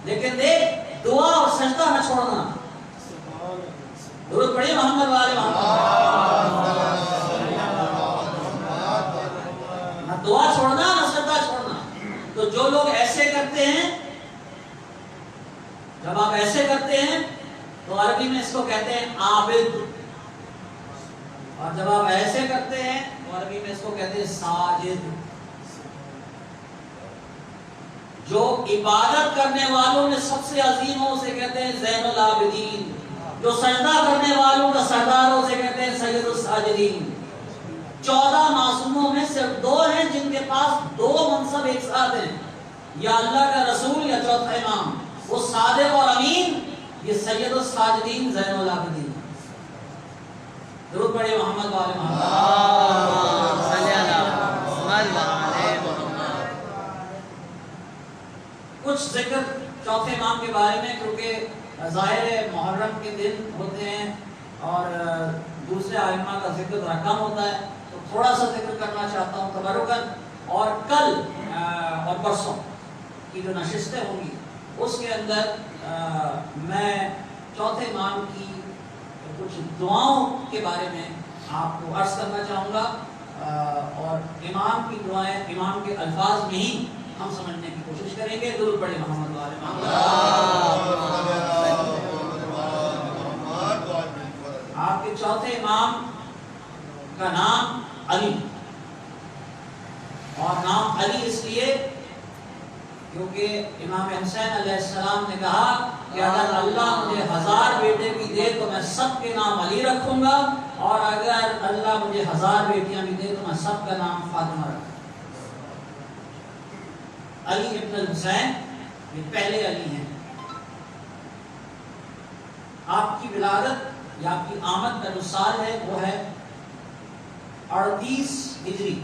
لیکن دیکھ دعا اور سجدہ نہ چھوڑنا. درود پڑھیے محمد والے محمد. نہ دعا چھوڑنا نہ سجدہ چھوڑنا. تو جو لوگ ایسے کرتے ہیں, جب آپ ایسے کرتے ہیں تو عربی میں اس کو کہتے ہیں عابد, اور جب آپ ایسے کرتے ہیں تو عربی میں اس کو کہتے ہیں ساجد. جو عبادت کرنے والوں میں سب سے عظیم ہو اسے کہتے ہیں زین العابدین. جو سجدہ کرنے والوں کا سردار ہو اسے کہتے ہیں سید الساجدین. 14 معصوموں میں صرف 2 ہیں جن کے پاس 2 منصب ایک ساتھ ہیں, یا اللہ کا رسول یا چوتھا امام. وہ صادق اور امین, یہ سید الساجدین زین العابدین. درود پڑھیے محمد والے محمد صلی اللہ محمد والے محمد. کچھ ذکر چوتھے امام کے بارے میں, کیونکہ ظاہر محرم کے دن ہوتے ہیں اور دوسرے ائمہ کا ذکر ذرا کم ہوتا ہے, تو تھوڑا سا ذکر کرنا چاہتا ہوں تبرکاً. اور کل اور پرسوں کی جو نشستیں ہوں گی اس کے اندر میں چوتھے امام کی کچھ دعاؤں کے بارے میں آپ کو عرض کرنا چاہوں گا, اور امام کی دعائیں امام کے الفاظ میں ہی ہم سمجھنے کی کوشش کریں گے. درود پڑھیں محمد والے محمد. آپ کے چوتھے امام کا نام علی, اور نام علی اس لیے کیونکہ امام حسین علیہ السلام نے کہا کہ اگر اللہ مجھے 1000 بیٹے بھی دے تو میں سب کے نام علی رکھوں گا، اور اگر اللہ مجھے 1000 بیٹیاں بھی دے تو میں سب کا نام فاطمہ رکھوں گا۔ علی ابن الحسین یہ پہلے علی ہیں۔ آپ کی ولادت یا آپ کی آمد کا جو سال ہے وہ ہے 38 ہجری۔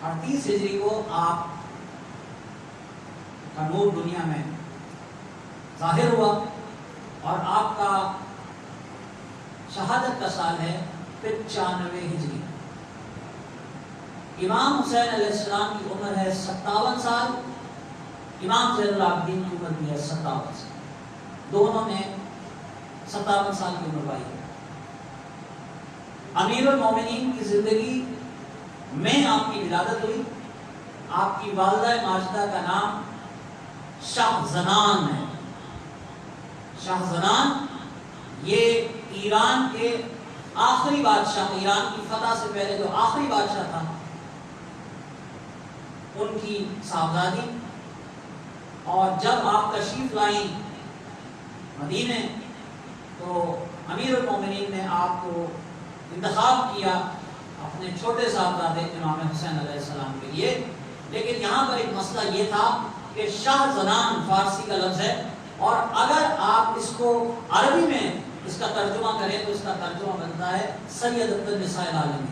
38 ہجری کو آپ کا نور دنیا میں ظاہر ہوا، اور آپ کا شہادت کا سال ہے 95 ہجری۔ امام حسین علیہ السلام کی عمر ہے 57 سال، امام زین العابدین کی عمر بھی ہے 57 سال، دونوں نے 57 سال کی عمر پائی ہے۔ امیر المومنین کی زندگی میں آپ کی ولادت ہوئی۔ آپ کی والدہ ماجدہ کا نام شاہ زنان ہے۔ شاہ زنان یہ ایران کے آخری بادشاہ، ایران کی فتح سے پہلے جو آخری بادشاہ تھا ان کی صاحبزادی، اور جب آپ تشریف لائیں مدینے تو امیر المومنین نے آپ کو انتخاب کیا اپنے چھوٹے صاحبزادے امام حسین علیہ السلام کے لیے۔ لیکن یہاں پر ایک مسئلہ یہ تھا کہ شاہ زنان فارسی کا لفظ ہے، اور اگر آپ اس کو عربی میں اس کا ترجمہ کریں تو اس کا ترجمہ بنتا ہے سیدۃ النساء العالمین،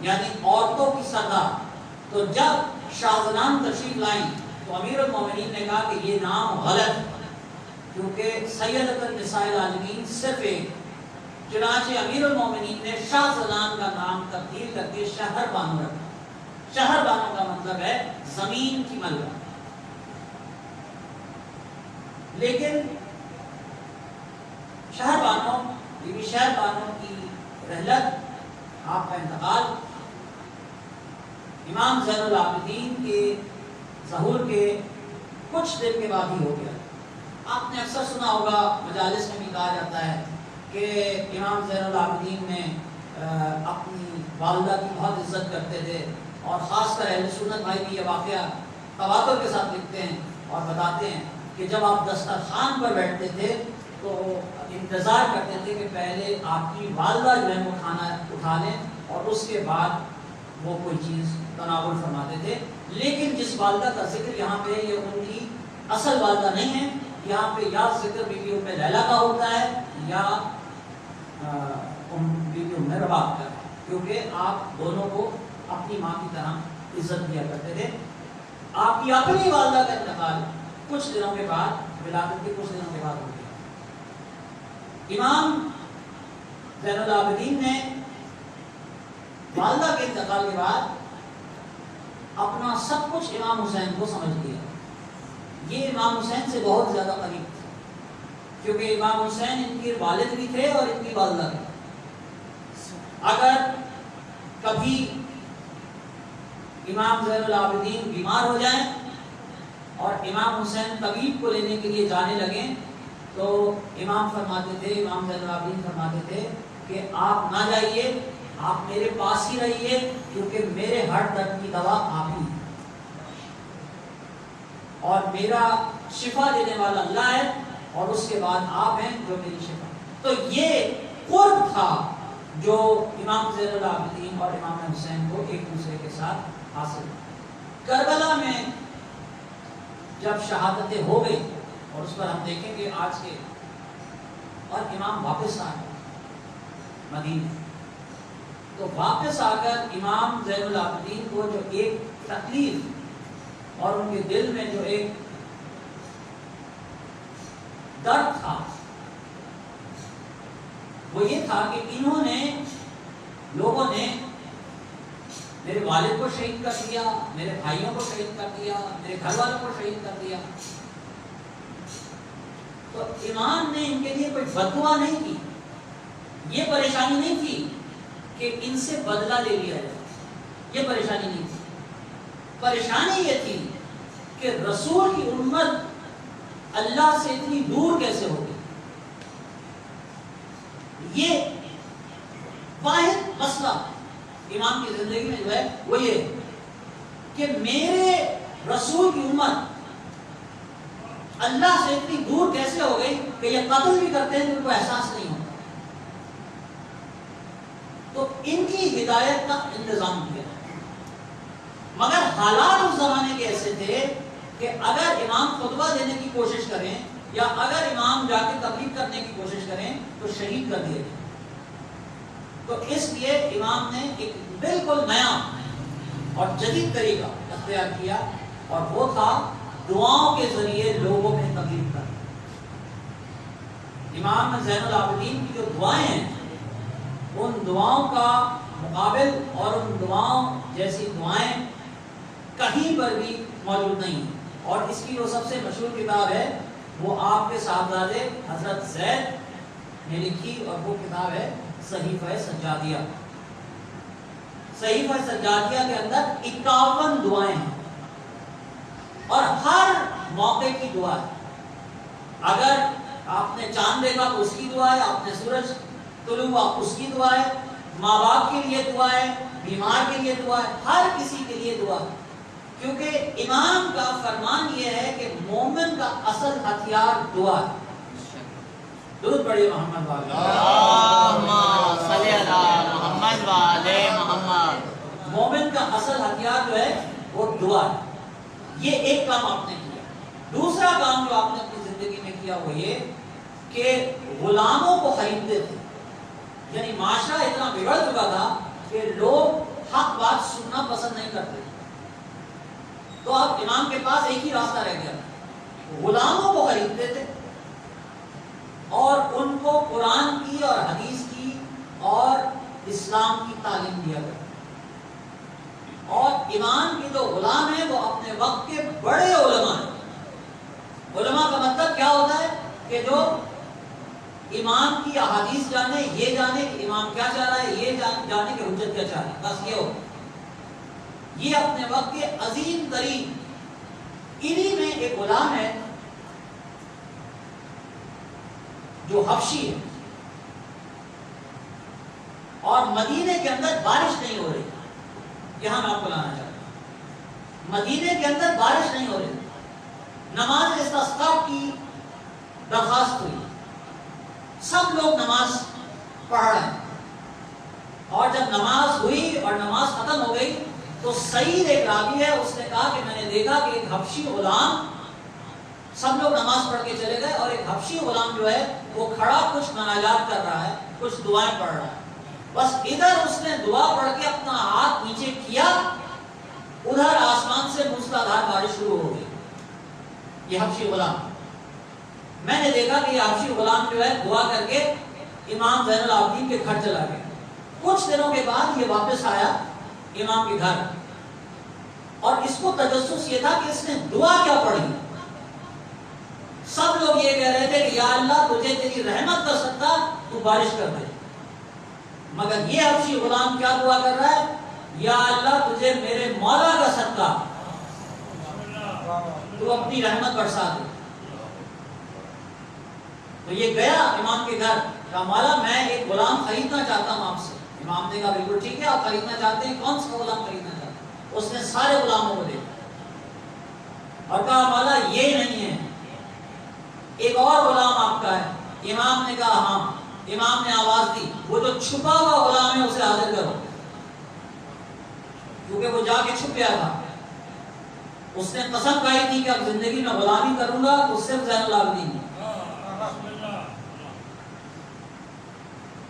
یعنی عورتوں کی سردار۔ تو جب شاہ زنان تشریف لائیں تو امیر المومنین نے کہا کہ یہ نام غلط ہے، کیونکہ سیدۃ النساء العالمین صرف ایک، چنانچہ امیر المومنین نے شاہ زنان کا نام تبدیل کر کے شہر بانو رکھا۔ شہر بانو کا مطلب ہے زمین کی ملکہ۔ لیکن شہر بانو، بی بی شہر بانو کی رحلت، آپ کا انتقال امام زین العابدین کے ظہور کے کچھ دن کے بعد ہی ہو گیا۔ آپ نے اکثر سنا ہوگا، مجالس میں بھی کہا جاتا ہے کہ امام زین العابدین نے اپنی والدہ کی بہت عزت کرتے تھے، اور خاص کر اہل سنت بھائی بھی یہ واقعہ تواتر کے ساتھ لکھتے ہیں اور بتاتے ہیں کہ جب آپ دسترخوان پر بیٹھتے تھے تو انتظار کرتے تھے کہ پہلے آپ کی والدہ جو ہے وہ کھانا اٹھا لیں، اور اس کے بعد وہ کوئی چیز تناول فرماتے تھے۔ لیکن جس والدہ کا ذکر یہاں پہ یہ ان کی اصل والدہ نہیں ہے، یہاں پہ یا ذکر بی بی ام لیلہ کا ہوتا ہے یا بی بی ام رباب کا، کیونکہ آپ دونوں کو اپنی ماں کی طرح عزت دیا کرتے تھے۔ آپ کی اپنی والدہ کا انتقال کچھ دنوں کے بعد، ولادت کے کچھ دنوں کے بعد ہو گیا۔ امام زین العابدین نے والدہ کے انتقال کے بعد اپنا سب کچھ امام حسین کو سمجھ لیا۔ یہ امام حسین سے بہت زیادہ قریب تھے، کیونکہ امام حسین ان کے والد بھی تھے اور ان کی والدہ بھی۔ اگر کبھی امام زین العابدین بیمار ہو جائیں اور امام حسین طبیب کو لینے کے لیے جانے لگیں تو امام فرماتے تھے، امام زین العابدین فرماتے تھے کہ آپ نہ جائیے، آپ میرے پاس ہی رہیے، کیونکہ میرے ہر درد کی دوا آپ ہی ہیں، اور میرا شفا دینے والا اللہ ہے، اور اس کے بعد آپ ہیں جو میری شفا۔ تو یہ قرب تھا جو امام زین العابدین اور امام حسین کو ایک دوسرے کے ساتھ حاصل ہوا۔ کربلا میں جب شہادتیں ہو گئی، اور اس پر ہم دیکھیں گے آج کے، اور امام واپس آ گئے مدینے، تو واپس آ کر امام زین العابدین کو جو ایک تکلیف اور ان کے دل میں جو ایک درد تھا وہ یہ تھا کہ انہوں نے، لوگوں نے میرے والد کو شہید کر دیا، میرے بھائیوں کو شہید کر دیا، میرے گھر والوں کو شہید کر دیا۔ تو امام نے ان کے لیے کوئی بددعا نہیں کی، یہ پریشانی نہیں تھی کہ ان سے بدلہ لے لیا جائے، یہ پریشانی نہیں تھی۔ پریشانی یہ تھی کہ رسول کی امت اللہ سے اتنی دور کیسے ہوگی۔ یہ واحد مسئلہ امام کی زندگی میں جو ہے وہ یہ کہ میرے رسول کی امت اللہ سے اتنی دور کیسے ہو گئی کہ یہ قتل بھی کرتے ہیں ان کو احساس نہیں ہوتا. تو ان کی ہدایت کا انتظام کیا. مگر حالات اس زمانے کے ایسے تھے کہ اگر امام خطبہ دینے کی کوشش کریں یا اگر امام جا کے تبلیغ کرنے کی کوشش کریں تو شہید کر دیے جائیں. تو اس لیے امام نے ایک بالکل نیا اور جدید طریقہ اختیار کیا اور وہ تھا دعاؤں کے ذریعے لوگوں میں تبلیغ کرنا. امام زین العابدین کی جو دعائیں ہیں ان دعاؤں کا مقابل اور ان دعاؤں جیسی دعائیں کہیں پر بھی موجود نہیں. اور اس کی جو سب سے مشہور کتاب ہے وہ آپ کے صاحبزادے حضرت زید نے لکھی اور وہ کتاب ہے صحیفہ سجادیہ. صحیفہ سجادیہ کے اندر 51 دعائیں ہیں اور ہر موقع کی دعا ہے. اگر آپ نے چاند دیکھا تو اس کی دعا ہے, آپ نے سورج طلوع ہوا اس کی دعا ہے, ماں باپ کے لیے دعا ہے, بیمار کے لیے دعا ہے, ہر کسی کے لیے دعا ہے. کیونکہ امام کا فرمان یہ ہے کہ مومن کا اصل ہتھیار دعا ہے. درود پڑھیے محمد والے اللہم صلی علی محمد والے محمد. مومن کا اصل ہتھیار جو ہے وہ دعا ہے. یہ ایک کام آپ نے کیا. دوسرا کام جو آپ نے اپنی زندگی میں کیا وہ یہ کہ غلاموں کو خریدتے تھے. یعنی معاشرہ اتنا بگڑ چکا تھا کہ لوگ حق بات سننا پسند نہیں کرتے. تو اب امام کے پاس ایک ہی راستہ رہ گیا, غلاموں کو خریدتے تھے اور ان کو قرآن کی اور حدیث کی اور اسلام کی تعلیم دیا گیا. اور امام کے جو غلام ہیں وہ اپنے وقت کے بڑے علماء ہیں. علماء کا مطلب کیا ہوتا ہے کہ جو امام کی احادیث جانے, یہ جانے کہ امام کیا چاہ رہا ہے, یہ جانے کہ حجت کیا چاہ رہا ہے, بس یہ ہو. یہ اپنے وقت کے عظیم ترین. انہی میں ایک غلام ہے جو حبشی ہے اور مدینے کے اندر بارش نہیں ہو رہی. یہاں میں آپ کو لانا چاہتا ہوں, مدینے کے اندر بارش نہیں ہو رہی. نماز استسقاء کی درخواست ہوئی, سب لوگ نماز پڑھ رہے ہیں اور جب نماز ہوئی اور نماز ختم ہو گئی تو سعید ایک راوی ہے, اس نے کہا کہ میں نے دیکھا کہ ایک حبشی غلام, سب لوگ نماز پڑھ کے چلے گئے اور ایک حبشی غلام جو ہے وہ کھڑا کچھ مناجات کر رہا ہے, کچھ دعائیں پڑھ رہا ہے. بس ادھر اس نے دعا پڑھ کے اپنا ہاتھ نیچے کیا, ادھر آسمان سے موسلادھار بارش شروع ہو گئی. یہ حبشی غلام, میں نے دیکھا کہ یہ حبشی غلام جو ہے دعا کر کے امام زین العابدین کے گھر چلا گیا. کچھ دنوں کے بعد یہ واپس آیا امام کے گھر اور اس کو تجسس یہ تھا کہ اس نے دعا کیا پڑھی. سب لوگ یہ کہہ رہے تھے کہ یا اللہ تجھے تیری رحمت کا صدقہ تو بارش کر دے, مگر یہ حبشی غلام کیا دعا کر رہا ہے, یا اللہ تجھے میرے مولا کا صدقہ تو اپنی رحمت برسا دے. تو یہ گیا امام کے گھر, کہا مولا میں ایک غلام خریدنا چاہتا ہوں آپ سے. امام نے کہا بالکل ٹھیک ہے, آپ خریدنا چاہتے ہیں, کون سا غلام خریدنا چاہتے ہیں؟ اس نے سارے غلاموں کو دیکھا اور کہا مولا یہ نہیں ہے, ایک اور غلام آپ کا ہے. امام نے کہا ہاں. امام نے آواز دی, وہ جو چھپا ہوا غلام ہے اسے حاضر کرو, کیونکہ وہ جا کے چھپ گیا تھا. اس نے قسم کھائی تھی کہ اب زندگی میں غلامی کروں گا تو صرف زین العابدین.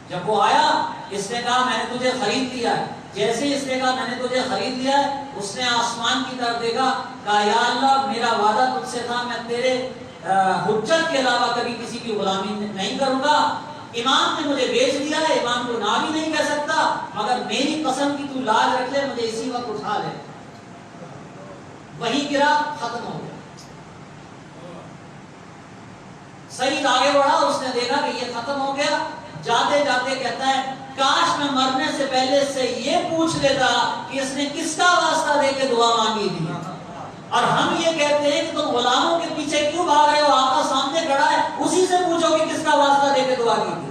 جب وہ آیا اس نے کہا میں نے تجھے خرید لیا ہے. جیسے اس نے کہا میں نے تجھے خرید لیا ہے, اس نے آسمان کی طرف دیکھا, کہا یا اللہ میرا وعدہ تجھ سے تھا, میں تیرے حجت کے علاوہ کبھی کسی کی غلامی نہیں کروں گا. امام نے مجھے بیچ دیا ہے, امام کو نہ بھی نہیں کہہ سکتا, مگر میری قسم کی تو لاج رکھ لے, مجھے اسی وقت اٹھا لے. وہی گرا, ختم ہو گیا. سعید آگے بڑھا, اس نے دیکھا کہ یہ ختم ہو گیا. جاتے جاتے کہتا ہے کاش میں مرنے سے پہلے سے یہ پوچھ لیتا کہ اس نے کس کا واسطہ دے کے دعا مانگی تھی. اور ہم یہ کہتے ہیں کہ تم غلاموں کے پیچھے کیوں بھاگ رہے ہو, آقا سامنے کھڑا ہے, اسی سے پوچھو کہ کس کا واسطہ دے کے دعا کی تھی.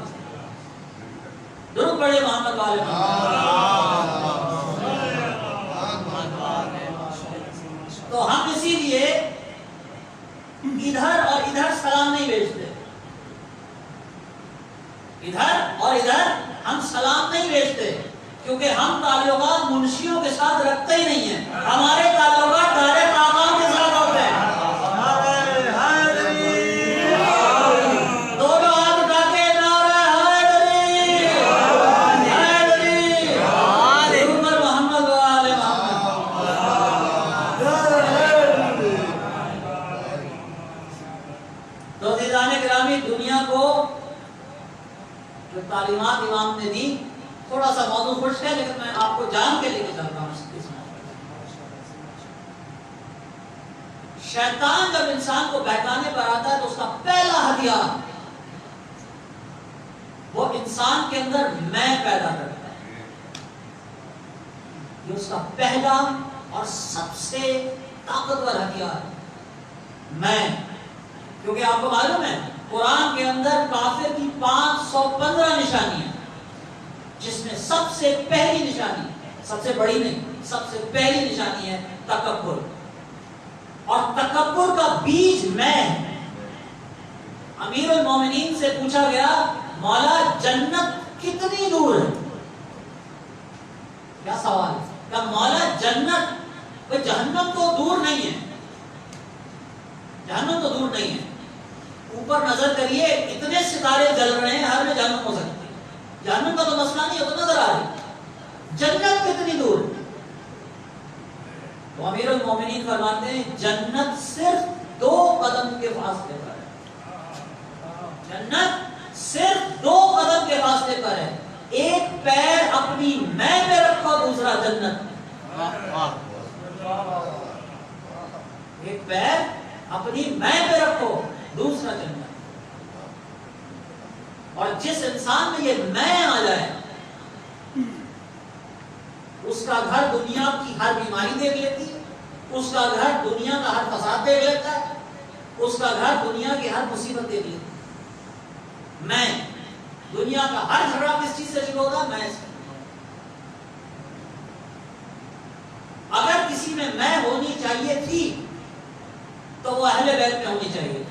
درود پڑھیے محمد والے تو ہم اسی لیے ادھر اور ادھر سلام نہیں بھیجتے. ادھر اور ادھر ہم سلام نہیں بھیجتے کیونکہ ہم تعلقات منشیوں کے ساتھ رکھتے ہی نہیں ہیں. ہمارے تعلقات ڈائریکٹ آقا کے ساتھ ہوتے ہیں. دونوں ہاتھ اٹھا کے نعرہ حیدری حیدری حضور محمد و آل محمد. تو عزیزان گرامی، دنیا کو جو تعلیمات امام نے دی، تھوڑا سا موضوع خوش ہے لیکن میں آپ کو جان کے لے کے چل رہا ہوں. شیطان جب انسان کو بہکانے پر آتا ہے تو اس کا پہلا ہتھیار وہ انسان کے اندر میں پیدا کرتا ہے. یہ اس کا پہلا اور سب سے طاقتور ہتھیار ہے، میں. کیونکہ آپ کو معلوم ہے قرآن کے اندر کافر کی 515 نشانیاں، جس میں سب سے پہلی نشانی، سب سے بڑی نہیں، سب سے پہلی نشانی ہے تکبر. اور تکبر کا بیج میں ہے. امیر المومنین سے پوچھا گیا مولا جنت کتنی دور ہے؟ کیا سوال ہے کہ مولا جنت، جہنم تو دور نہیں ہے، جہنم تو دور نہیں ہے. اوپر نظر کریے اتنے ستارے جل رہے ہیں، ہر میں جہنم ہو سکتی ہے. جہنم کا تو مسئلہ نہیں ہے، تو نظر آ رہی. جنت کتنی دور؟ تو امیر المومنین فرماتے ہیں جنت صرف 2 قدم کے فاصلے پر ہے. جنت صرف 2 قدم کے فاصلے پر ہے. ایک پیر اپنی میں پہ رکھو، دوسرا جنت. ایک پیر اپنی میں پہ رکھو، دوسرا جنت. اور جس انسان میں یہ میں آ جائے اس کا گھر دنیا کی ہر بیماری دیکھ لیتی ہے، اس کا گھر دنیا کا ہر فساد دیکھ لیتا ہے، اس کا گھر دنیا کی ہر مصیبت دیکھ لیتی ہے. میں دنیا کا ہر جھگڑا کس چیز سے شروع ہوگا؟ میں سے. اگر کسی میں ہونی چاہیے تھی تو وہ اہل بیت میں ہونی چاہیے.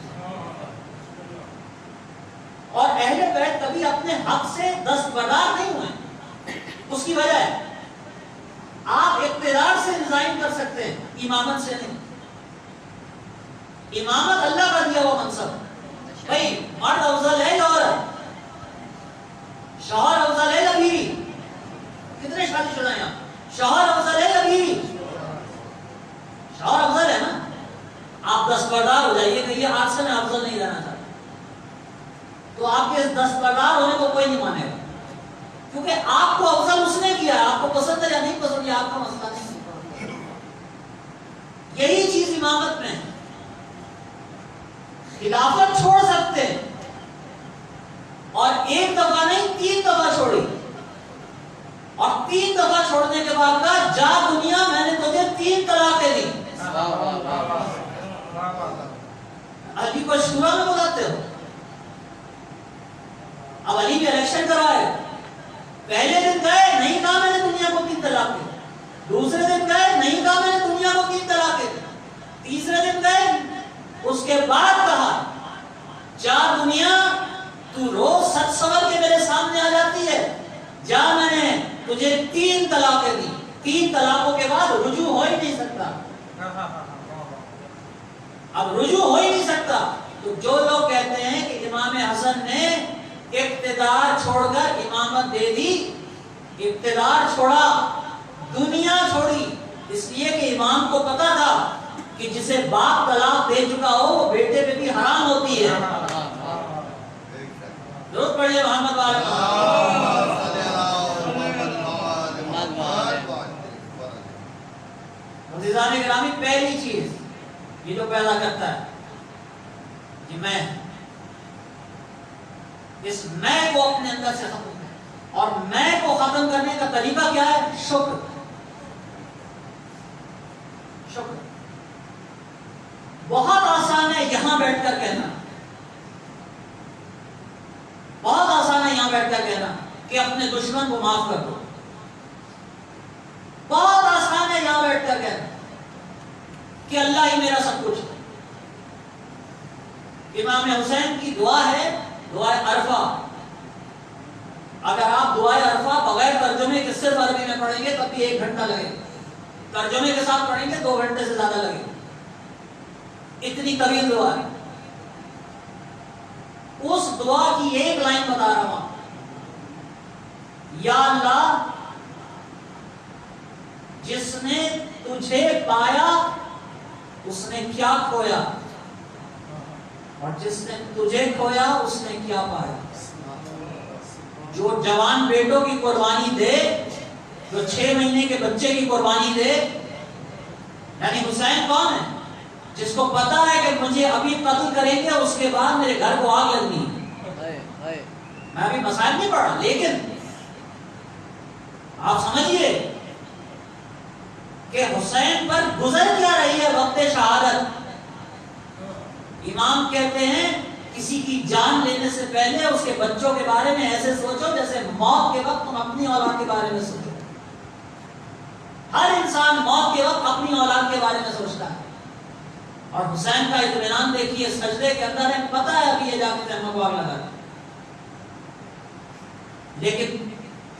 اور اہل بیت کبھی اپنے حق سے دستبردار نہیں ہوئے. اس کی وجہ ہے آپ اقتدار سے ریزائن کر سکتے ہیں، امامت سے نہیں. امامت اللہ کا دیا ہوا منصب. بھائی مرد افضل ہے یا عورت؟ شوہر افضل ہے یا بیوی؟ کتنے شادی شدہ ہیں آپ؟ شوہر افضل ہے یا بیوی؟ شوہر افضل ہے نا. آپ دستبردار ہو جائیے کہ یہ حادثے میں افضل نہیں رہنا چاہتا، تو آپ کے دستبردار ہونے کو کوئی نہیں مانے گا، کیونکہ آپ کو افضل اس نے کیا. آپ کو پسند ہے یا نہیں پسند، یہ آپ کا مسئلہ نہیں. یہی چیز امامت میں ہے. خلافت چھوڑ سکتے ہیں، اور ایک دفعہ نہیں 3 دفعہ چھوڑی، اور 3 دفعہ چھوڑنے کے بعد کہا جا دنیا میں نے تجھے 3 طلاقیں دی. علی کو شورا میں بلاتے ہو. اب علی بھی الیکشن کروائے. پہلے دن گئے نہیں کہا میں نے دنیا کو 3 طلاقیں، دوسرے دن گئے نہیں کہا میں نے دنیا کو 3 طلاقیں، تیسرے دن گئے اس کے بعد کہا جا دنیا تو روز سچ سنور کے میرے سامنے آ جاتی ہے، جا میں نے تجھے 3 طلاقیں دی. 3 طلاقوں کے بعد رجوع ہو ہی نہیں سکتا. اب رجوع ہو ہی نہیں سکتا. تو جو لوگ کہتے ہیں کہ امام حسن نے اقتدار چھوڑ کر امامت دے دی، اقتدار چھوڑا، دنیا چھوڑی، اس لیے کہ امام کو پتا تھا کہ جسے باپ طلاق دے چکا ہو وہ بیٹے پہ بھی حرام ہوتی ہے. درود پڑھیے محمد والے. عزیزان گرامی، پہلی چیز یہ جو پیدا کرتا ہے کہ میں، اس میں کو اپنے اندر سے ختم کرے. اور میں کو ختم کرنے کا طریقہ کیا ہے؟ شکر. شکر بہت آسان ہے یہاں بیٹھ کر کہنا، بہت آسان ہے یہاں بیٹھ کر کہنا کہ اپنے دشمن کو معاف کر دو. بہت آسان ہے یہاں بیٹھ کر کہنا کہ اللہ ہی میرا سب کچھ ہے. امام حسین کی دعا ہے دعائے عرفہ. اگر آپ دعائے عرفہ بغیر ترجمے کے صرف عربی میں پڑھیں گے تب بھی 1 گھنٹہ لگے گا. ترجمے کے ساتھ پڑھیں گے 2 گھنٹے سے زیادہ لگے گا. اتنی طویل دعا ہے. اس دعا کی ایک لائن بتا رہا ہوں. یا اللہ جس نے تجھے پایا اس نے کیا کھویا اور جس نے تجھے کھویا اس نے کیا پایا. جو جوان بیٹوں کی قربانی دے, جو 6 مہینے کے بچے کی قربانی دے, یعنی حسین کون ہے؟ جس کو پتا ہے کہ مجھے ابھی قتل کریں گے اس کے بعد میرے گھر کو آگ لگنی ہے. میں ابھی مسائل نہیں پڑھا, لیکن آپ سمجھیے کہ حسین پر گزر کیا رہی ہے وقت شہادت. امام کہتے ہیں کسی کی جان لینے سے پہلے اس کے بچوں کے بارے میں ایسے سوچو جیسے موت کے وقت تم اپنی اولاد کے بارے میں سوچو. ہر انسان موت کے وقت اپنی اولاد کے بارے میں سوچتا ہے. اور حسین کا اطمینان دیکھیے, سجدے کے اندر ہے, پتہ ہے ابھی یہ جا کے کو آگ لگا, لیکن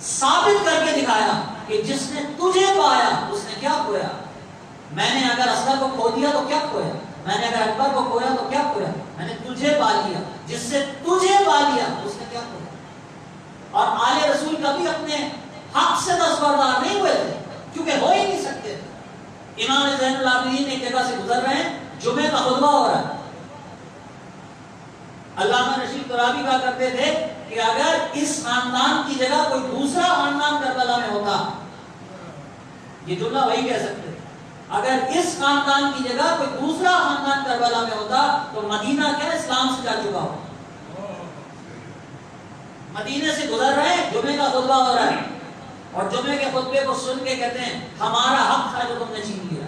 ثابت کر کے دکھایا کہ جس نے تجھے پایا اس نے کیا کھویا. میں نے اگر اصغر کو کھو دیا تو کیا کھویا, میں نے اگر اکبر کو کھویا تو کیا کھویا, میں نے تجھے پا لیا. جس سے تجھے پا لیا اس نے کیا کھویا. اور آل رسول کبھی اپنے حق سے دستبردار نہیں ہوئے تھے, کیونکہ ہو ہی نہیں سکتے تھے. امام زین العابدین ایک جگہ سے گزر رہے ہیں, جمعے کا خطبہ ہو رہا ہے. علامہ رشید ترابی کہا کرتے تھے کہ اگر اس خاندان کی جگہ کوئی دوسرا خاندان کربلا میں ہوتا, یہ جملہ وہی کہہ سکتے, اگر اس خاندان کی جگہ کوئی دوسرا خاندان کربلا میں ہوتا تو مدینہ کیا اسلام سے جا چکا ہو. مدینے سے گزر رہے ہیں, جمعے کا خطبہ ہو رہا ہے, اور جمعے کے خطبے کو سن کے کہتے ہیں ہمارا حق تھا جو تم نے چھین لیا.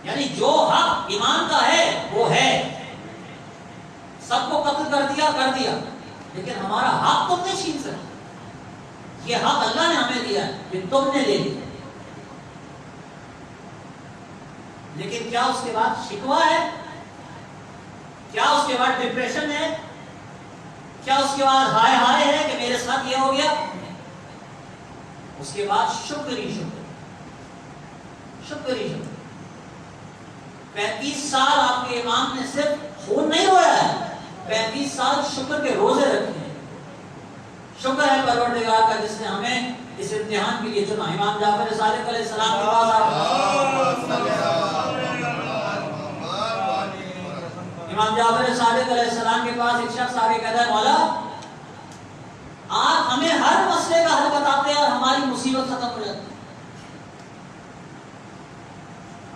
یعنی جو حق ایمان کا ہے وہ ہے, سب کو قتل کر دیا, لیکن ہمارا حق تم نہیں چھین سکتے. یہ حق اللہ نے ہمیں دیا ہے, یہ تم نے لے لیا. لیکن کیا اس کے بعد شکوہ ہے؟ کیا اس کے بعد ڈپریشن ہے؟ کیا اس کے بعد ہائے ہائے ہے کہ میرے ساتھ یہ ہو گیا؟ اس کے بعد شکر ہی شکر. 35 سال آپ کے امام نے صرف خون نہیں رویا ہے, 35 سال شکر کے روزے رکھے ہیں. شکر ہے پروردگار کا جس نے ہمیں اس امتحان کے لیے چنا. امام جعفر صادق علیہ السلام کے پاس امام جعفر صادق علیہ السلام کے پاس ایک شخص آگے کہتا ہے مولا آپ ہمیں ہر مسئلے کا حل بتاتے ہیں اور ہماری مصیبت ختم ہو جاتی ہے.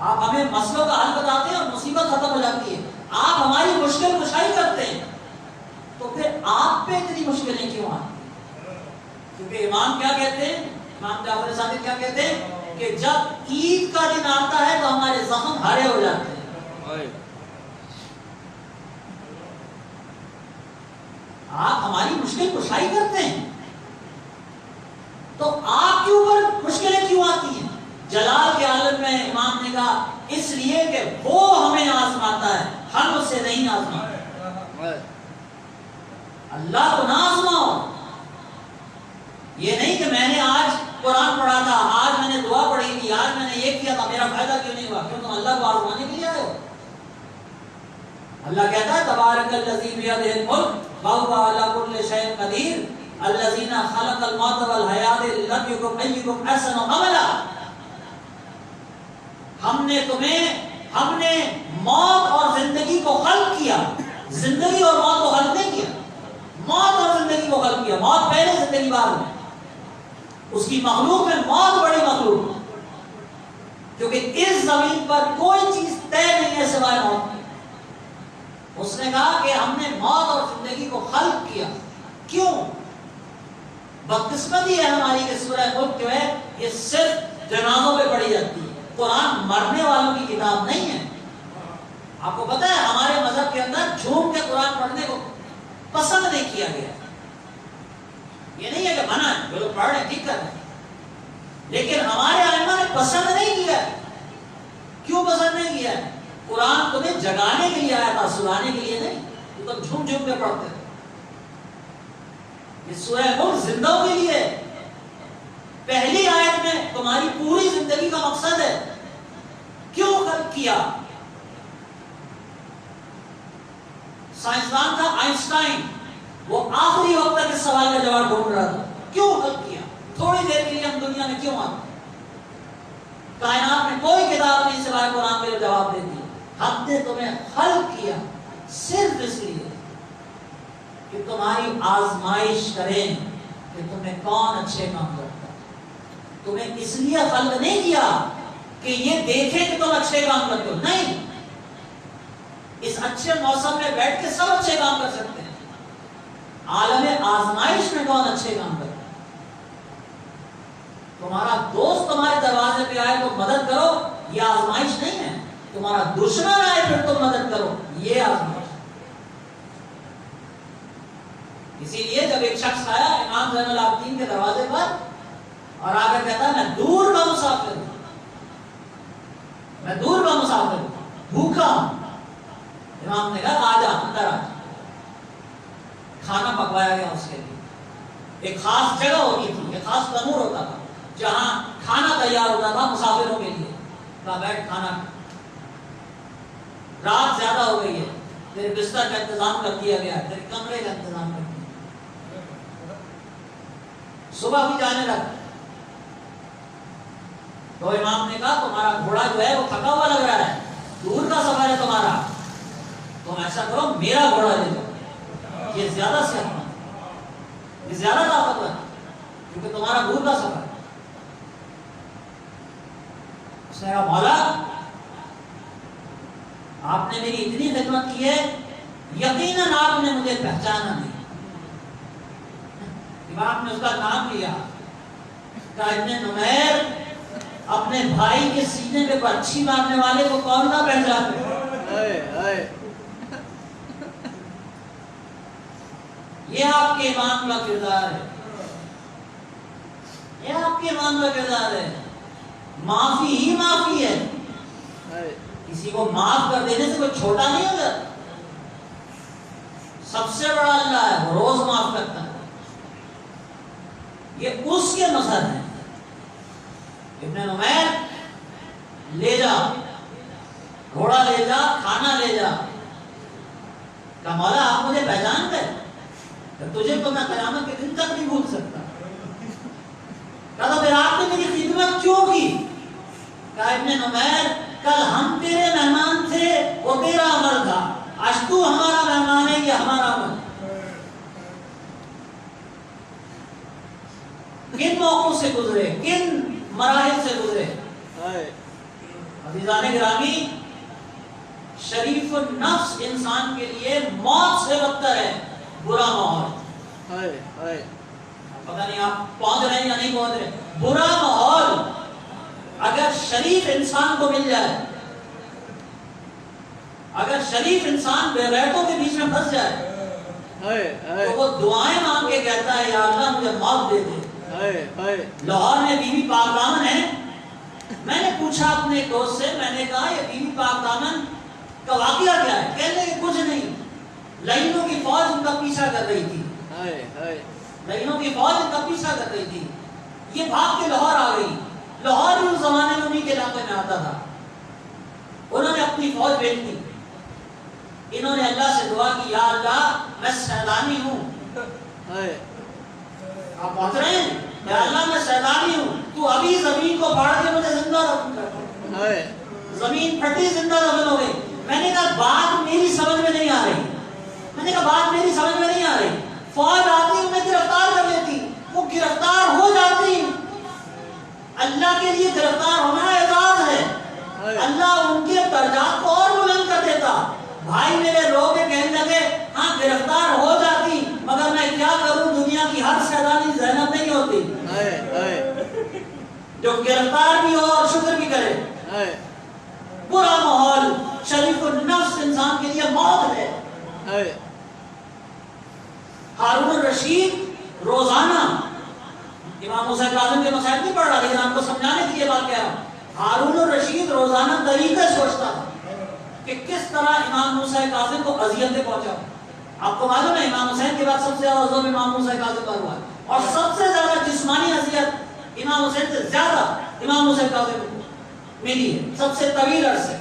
آپ ہمیں مسئلوں کا حل بتاتے ہیں اور مصیبت ختم ہو جاتی ہے. آپ ہماری مشکل کشائی کرتے ہیں, تو پھر آپ پہ اتنی مشکلیں کیوں آتی؟ کیونکہ امام کیا کہتے ہیں, امام جعفر صادق کیا کہتے ہیں کہ جب عید کا دن آتا ہے تو ہمارے زخم ہرے ہو جاتے ہیں. آپ ہماری مشکل کشائی کرتے ہیں تو آپ کے اوپر مشکلیں کیوں آتی ہیں؟ جلال کے عالم میں امام نے کہا اس لیے کہ وہ ہمیں آزماتا ہے, ہم اس سے نہیں آزماتے. اللہ کو نہ آزماؤ. یہ نہیں کہ میں نے آج قرآن پڑھا تھا, آج میں نے دعا پڑھی تھی, آج میں نے یہ کیا تھا, میرا فائدہ کیوں نہیں ہوا؟ کیوں تم اللہ کو آزمانے کے لیے آئے ہو؟ اللہ کہتا ہے تبارک الذی بیدہ الملک وہو علی کل شیء قدیر الذی خلق الموت والحیات لنبلوکم ایکم احسن عملا. ہم نے موت اور زندگی کو خلق کیا. زندگی اور موت کو خلق نہیں کیا, موت اور زندگی کو خلق کیا. موت پہلے, زندگی بعد میں. اس کی مخلوق میں موت بڑی مخلوق, کیونکہ اس زمین پر کوئی چیز طے نہیں ہے سوائے موت. اس نے کہا کہ ہم نے موت اور زندگی کو خلق کیا. کیوں؟ بدقسمتی ہے ہماری کہ سورہ ملک جو ہے یہ صرف جنازوں پہ پڑھی جاتی ہے. قرآن مرنے والوں کی کتاب نہیں ہے. آپ کو پتا ہے ہمارے مذہب کے اندر جھوم کے قرآن پڑھنے کو پسند نہیں کیا گیا. یہ نہیں ہے کہ منع ہے, جو لوگ پڑھ رہے ہیں ٹھیک کر رہے ہیں, لیکن ہمارے ائمہ نے پسند نہیں کیا. کیوں پسند نہیں کیا؟ قرآن تمہیں جگانے کے لیے آیا تھا، سلانے کے لیے نہیں. تو تم جھوم جھوم کے پڑھتے تھے. یہ سورہ ملک زندوں کے لیے پہلی آیت میں تمہاری پوری زندگی کا مقصد ہے. کیوں خلق کیا؟ سائنسدان تھا آئنسٹائن، وہ آخری وقت تک اس سوال کا جواب ڈھونڈ رہا تھا. کیوں خلق کیا؟ تھوڑی دیر کے لیے ہم دنیا میں کیوں آتے؟ کائنات میں کوئی کتاب نہیں سوائے قرآن میں جواب دیتی ہے. ہم نے تمہیں خلق کیا صرف اس لیے کہ تمہاری آزمائش کریں کہ تمہیں کون اچھے کام کرتا ہے. تمہیں اس لیے خلق نہیں کیا کہ یہ دیکھیں کہ تم اچھے کام کرتے ہو. نہیں، اس اچھے موسم میں بیٹھ کے سب اچھے کام کر سکتے ہیں. عالم آزمائش میں کون اچھے کام کرتا ہے؟ تمہارا دوست تمہارے دروازے پہ آئے تو مدد کرو، یہ آزمائش نہیں ہے. تمہارا دشمن آئے پھر تم مدد کرو، یہ آزمائش. اسی لیے جب ایک شخص آیا امام زین العابدین کے دروازے پر اور آ کر کہتا میں دور کا مسافر ہوں، میں دور کا مسافر ہوں، بھوکا ہوں. امام نے کہا آ جا، اندر آ جا. کھانا پکوایا گیا اس کے لیے. ایک خاص جگہ ہوتی تھی، ایک خاص تنور ہوتا تھا جہاں کھانا تیار ہوتا تھا مسافروں کے لیے. کہا بیٹھ کھانا. رات زیادہ ہو گئی ہے، تیرے بستر کا انتظام کر دیا گیا، تیرے کمرے کا انتظام کر دیا. صبح بھی جانے لگا تو امام نے کہا تمہارا گھوڑا جو ہے وہ تھکا ہوا لگ رہا ہے، دور کا سفر ہے تمہارا، تم ایسا کرو میرا گھوڑا لے جاؤ، یہ زیادہ صحت مند ہے، یہ زیادہ طاقتور ہے کیونکہ تمہارا دور کا سفر ہے. اس نے کہا مولا آپ نے میری اتنی خدمت کی ہے، یقیناً آپ نے مجھے پہچانا نہیں. امام نے اس کا نام لیا، کہا ابن نمیر اپنے بھائی کے سینے پہ برچھی مارنے والے کو کون نہ پہچانے. یہ آپ کے امام کا کردار ہے، یہ آپ کے امام کا کردار ہے. معافی ہی معافی ہے. کسی کو معاف کر دینے سے کوئی چھوٹا نہیں ہو جاتا. سب سے بڑا اللہ ہے، وہ روز معاف کرتا ہے. یہ اس کے مظہر ہیں. ابن نمیر لے جا، گھوڑا لے جا، کھانا لے جا. کہا مولا آپ مجھے پہچان گئے، تجھے تو میں قیامت کے دن تک نہیں بھول سکتا. کہا پھر آپ نے میری خدمت کیوں کی؟ کہا ابن نمیر کل ہم تیرے مہمان تھے، وہ تیرا عمل تھا، آج تو ہمارا مہمان ہے، یہ ہمارا عمل. کن موقعوں سے گزرے، کن مراحل سے گزرے. عزیزان گرامی، شریف النفس انسان کے لیے موت سے بدتر ہے برا ماحول. پتہ نہیں آپ پہنچ رہے ہیں یا نہیں پہنچ رہے. برا ماحول اگر شریف انسان کو مل جائے، اگر شریف انسان بے غیرتوں کے بیچ میں پھنس جائے تو وہ دعائیں مانگ کے کہتا ہے یا اللہ مجھے موت دے دے. لاہور میں بی بی پاک دامن ہے. میں نے پوچھا اپنے ایک دوست سے، میں نے کہا یہ بی بی پاک دامن کا واقعہ کیا ہے؟ کہنے کہ کچھ نہیں، لائنوں کی فوج ان کا پیچھا کر رہی تھی، لائنوں کی فوج ان کا پیچھا کر رہی تھی، یہ بھاگ کے لاہور آ گئی. لاہور بھی اس زمانے میں انہیں کے علاقے میں آتا تھا. انہوں نے اپنی فوج بھیج دی. انہوں نے اللہ سے دعا کی یا اللہ میں سیلانی ہوں. آپ پہنچ رہے ہیں؟ یا اللہ میں سیلانی ہوں، تو ابھی زمین کو پھاڑ کے مجھے زندہ رکھ کر. زمین پھٹی زندہ دفن ہو گئی. میں نے کہا بات میری سمجھ میں نہیں آ رہی، میں نے کہا بات میری سمجھ میں نہیں آ رہی. فوج آتی انہیں گرفتار کر لیتی، وہ گرفتار ہو جاتی. اللہ کے لیے گرفتار ہونا اعزاز ہے. اللہ ان کے درجات کو اور بلند کر دیتا. بھائی میرے رو کے کہنے لگے ہاں گرفتار ہو جاتی مگر میں کیا کروں، دنیا کی ہر سیلانی زینب نہیں ہوتی جو گرفتار بھی ہو اور شکر بھی کرے. برا ماحول شریف النفس انسان کے لیے موت ہے. ہارون الرشید روزانہ، امام حسین کاظم کے مسائل نہیں پڑھ رہا لیکن آپ کو سمجھانے کے لیے بات کہہ رہا ہوں. ہارون الرشید روزانہ طریقے سوچتا تھا کہ کس طرح امام موسیٰ کاظم کو اذیتیں پہنچا. آپ کو معلوم ہے امام حسین کے بعد سب سے زیادہ ظلم امام موسیٰ کاظم پر ہوا ہے، اور سب سے زیادہ جسمانی اذیت امام حسین سے زیادہ امام موسیٰ کاظم کو ملی ہے. سب سے طویل عرصے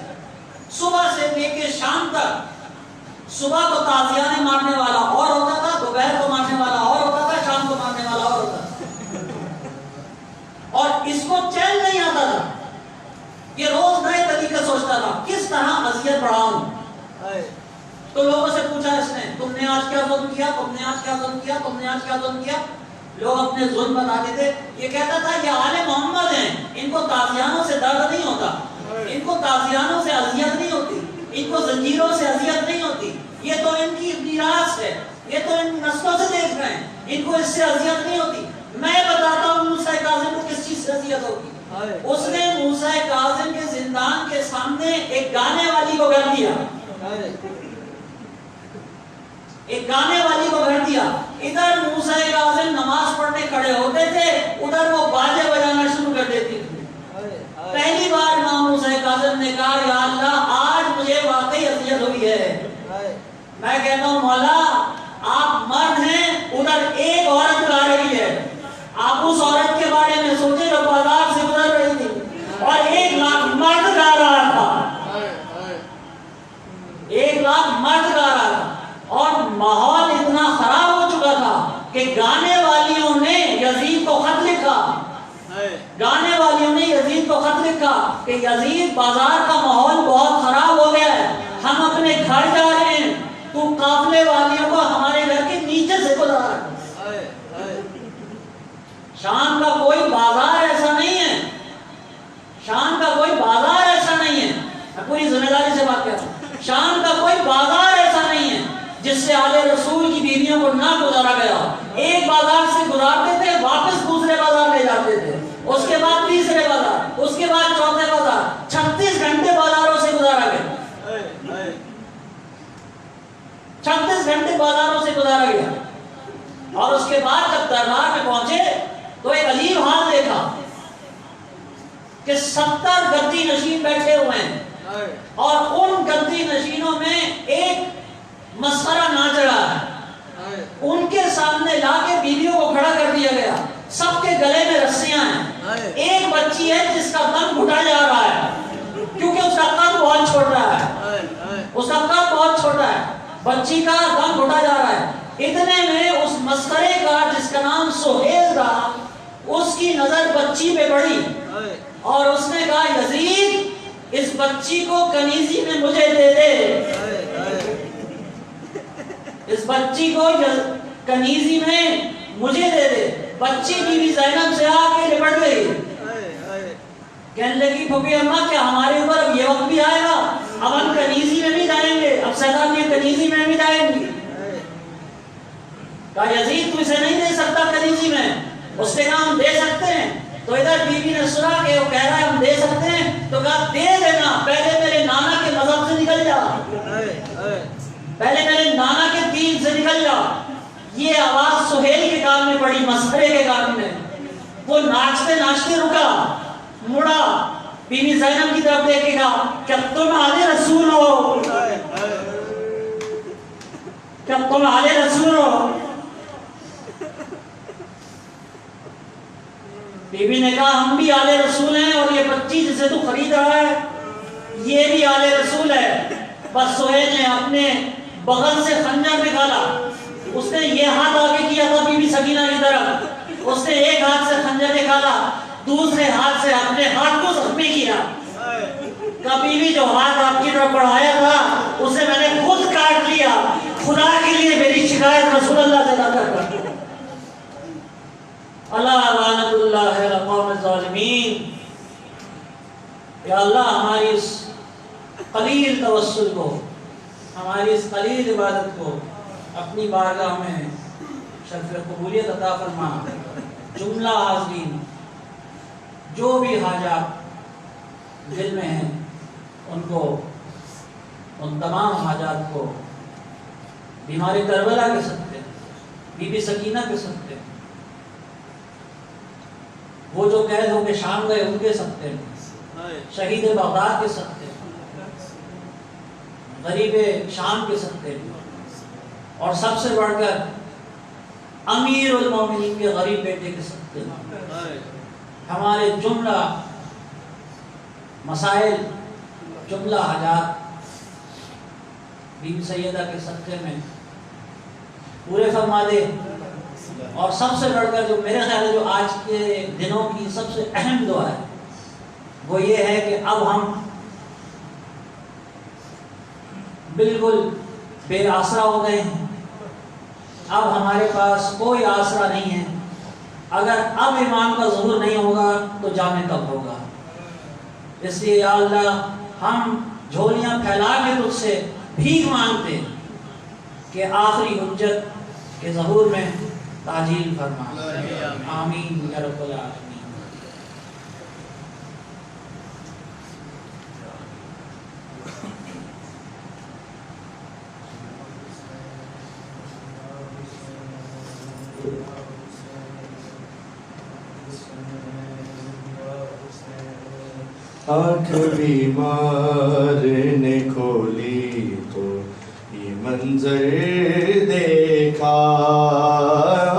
صبح سے لے کے شام تک، صبح کو تازیانے مارنے والا اور ہوتا تھا، دوپہر کو مارنے والا اور ہوتا تھا، شام کو مارنے والا اور ہوتا تھا. اور اس کو چین نہیں آتا تھا، یہ روز نئے طریقے سوچتا تھا کس طرح اذیت بڑھاؤں. تو لوگوں سے پوچھا اس نے، تم نے آج کیا ظلم کیا، تم نے آج کیا ظلم کیا، تم نے آج کیا ظلم کیا. لوگ اپنے ظلم بتاتے تھے. یہ کہتا تھا یہ آل محمد ہیں، ان کو تازیانوں سے درد نہیں ہوتا، ان کو تازیانوں سے اذیت نہیں ہوتی، ان کو زنجیروں سے اذیت نہیں ہوتی، یہ تو ان کی میراث ہے، یہ تو ان نسلوں سے دیکھ رہے ہیں، ان کو اس سے اذیت نہیں ہوتی. میں بتاتا ہوں موسیٰ کاظم کو کس چیز سے اذیت ہوگی. اس نے موسیٰ کاظم کے زندان کے سامنے ایک گانے والی کو گھر دیا، ایک گانے والی کو گھر دیا. ادھر موسیٰ کاظم نماز پڑھنے کھڑے ہوتے تھے، ادھر وہ باجے بجانا شروع کر دیتی تھی. پہلی بار امام موسیٰ کاظم نے کہا یا اللہ آج مجھے واقعی اذیت ہوئی ہے. میں کہتا ہوں مولا آپ مرد ہیں، ادھر ایک عورت گا رہی ہے، آپ اس عورت کے بارے میں سوچے جو بازار سے گزر رہی تھی، اور 1,00,000 مرد گا رہا تھا، 1,00,000 مرد گا رہا تھا. اور ماحول اتنا خراب ہو چکا تھا کہ گانے والیوں نے یزید کو خط لکھا، گانے والیوں نے یزید کو خط لکھا کہ یزید بازار کا ماحول بہت خراب ہو گیا ہے، ہم اپنے گھر جا رہے ہیں، تو قافلے والیوں کو ہمارے گھر کے نیچے سے گزارا. شام کا کوئی بازار ایسا نہیں ہے، شام کا کوئی بازار ایسا نہیں ہے، میں پوری ذمہ داری سے بات کرتا ہوں، شام کا کوئی بازار ایسا نہیں ہے جس سے آل رسول کی بیویوں کو نہ گزارا گیا. ایک بازار سے گزارتے تھے، واپس دوسرے بازار لے جاتے تھے، اس کے بعد تیسرے بازار، اس کے بعد چوتھے بازار. 36 گھنٹے بازاروں سے گزارا گیا، 36 گھنٹے بازاروں سے گزارا گیا. اور اس کے بعد جب دربار میں پہنچے تو ایک عجیب حال دیکھا کہ 70 گدی نشین بیٹھے ہوئے ہیں، اور ان گدی نشینوں میں ایک مسخرہ ناچ رہا ہے. ان کے سامنے لا کے بیویوں کو کھڑا کر دیا گیا، سب کے گلے میں رسیاں ہیں. ایک بچی ہے جس کا دم گھٹا جا رہا ہے کیونکہ اس کا قد بہت چھوٹا ہے، اس کا قد بہت چھوٹا ہے، بچی کا دم گھٹا جا رہا ہے. اتنے میں اس مسخرے کا جس کا نام سہیل تھا، اس کی نظر بچی پہ پڑی اور اس نے کہا یزید اس بچی کو کنیزی میں مجھے دے دے، اس بچی کو کنیزی میں مجھے دے دے. بچی بیوی زینب سے آ کے لپٹ گئی، کہنے لگی پھوپھی اماں کیا ہمارے اوپر اب یہ وقت بھی آئے گا، اب ہم کنیزی میں بھی جائیں گے، اب سیدان یہ کنیزی میں بھی جائیں گے. کہا یزید تو اسے نہیں دے سکتا کنیزی میں. اس نے کہا ہم دے سکتے ہیں. تو ادھر بیوی نے سنا کہ وہ کہہ رہا ہے ہم دے سکتے ہیں، تو کہا دے دینا، پہلے میرے نانا کے مذہب سے نکل جا، پہلے میرے نانا کے دین سے نکل جا. یہ آواز سہیل کے کان میں پڑی، مسخرے کے کان میں. وہ ناچتے ناچتے رکا، مڑا، بیوی زینب کی طرف دیکھے گا، کیا تم آل رسول ہو، کیا تم آل رسول ہو. بیوی نے کہا ہم بھی آل رسول ہیں، اور یہ بچی جسے تو خرید رہا ہے یہ بھی آل رسول ہے. بس سہیل نے اپنے بغل سے خنجر نکالا، اس نے یہ ہاتھ آگے کیا تھا بیوی سکینہ کی طرف، اس نے ایک ہاتھ سے خنجر نکالا، دوسرے ہاتھ سے اپنے ہاتھ کو زخمی کیا. بیوی جو ہاتھ آپ کی طرف بڑھایا تھا اسے میں نے خود کاٹ لیا، خدا کے لیے میری شکایت رسول اللہ سے نہ کر. اللہ لعنت اللہ علی القوم الظالمین. یا اللہ ہماری اس قلیل توسل کو، ہماری اس قلیل عبادت کو اپنی بارگاہ میں شرف قبولیت عطا فرما. جملہ حاضرین جو بھی حاجات دل میں ہیں ان کو، ان تمام حاجات کو بیماری کربلا کے صدقے، بی بی سکینہ کے صدقے، وہ جو قید ہو کے شام گئے ان کے صدقے، شہید بغداد کے صدقے، غریب شام کے صدقے میں، اور سب سے بڑھ کر امیر المومنین کے غریب بیٹے کے صدقے میں ہمارے جملہ مسائل، جملہ حاجات بی بی سیدہ کے صدقے میں پورے فرما دے۔ اور سب سے بڑھ کر جو میرے خیال ہے جو آج کے دنوں کی سب سے اہم دعا ہے وہ یہ ہے کہ اب ہم بالکل بے آسرا ہو گئے ہیں، اب ہمارے پاس کوئی آسرا نہیں ہے۔ اگر اب ایمان کا ظہور نہیں ہوگا تو جامع کب ہوگا؟ اس لیے یا اللہ ہم جھولیاں پھیلا کے تجھ سے بھیک مانگتے کہ آخری حجت کے ظہور میں تعجیل فرما، آمین یا رب العالمین۔ آنکھ بیمار نے کھولی تو یہ منظر دیکھا،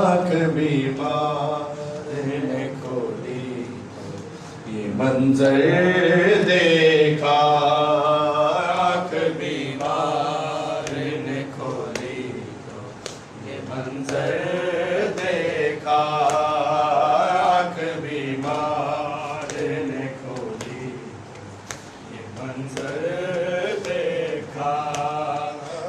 آنکھ بیمار نے کھولی تو یہ منظر دیکھا، آنکھ بیمار نے کھولی تو یہ منظر دیکھا، آنکھ بیمار نے کھولی یہ منظر دیکھا،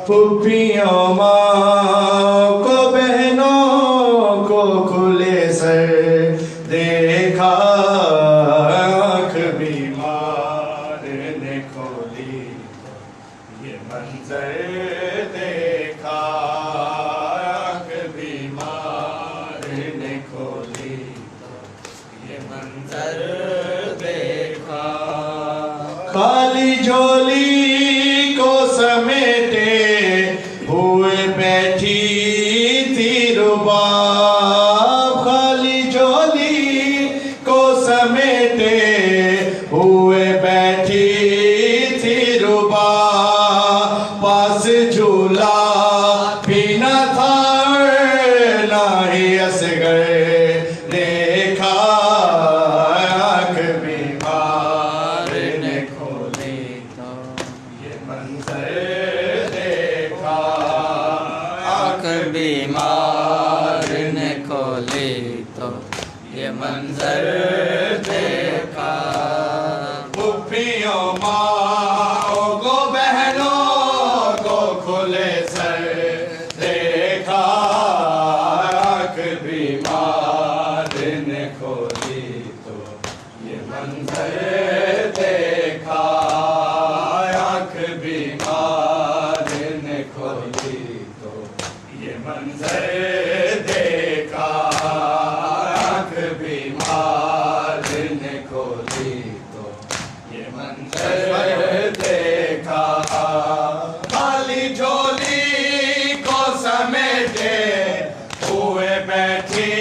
پھپھیوں ماں کو بہنوں کو کھلے سر دیکھا، آنکھ بیمار نے کھولی یہ منظر دیکھا، آنکھ بیمار نے کھولی یہ منظر دیکھا، خالی جھولی کو سمیٹے ہوئے بیٹھی تھی رباب، خالی جھولی کو سمیٹے ہوئے بیٹھی تھی رباب، پاس جھولا بھی نہ تھا نہ ہی اصغر دیکھا، آنکھ بیمار نے کھولی تو یہ منظر دیکھا، آنکھ بیمار نے کھولی تو یہ منظر دیکھا، پھپھیوں ماں کو بہنوں کو کھلے سر دیکھا، آنکھ بیمار نے کھولی تو یہ منظر دیکھا، آنکھ بیمار نے کھولی تو یہ منظر دیکھا، آنکھ بیمار نے کھولی تو یہ منظر دیکھا، خالی جھولی کو سمیٹے ہوئے بیٹھی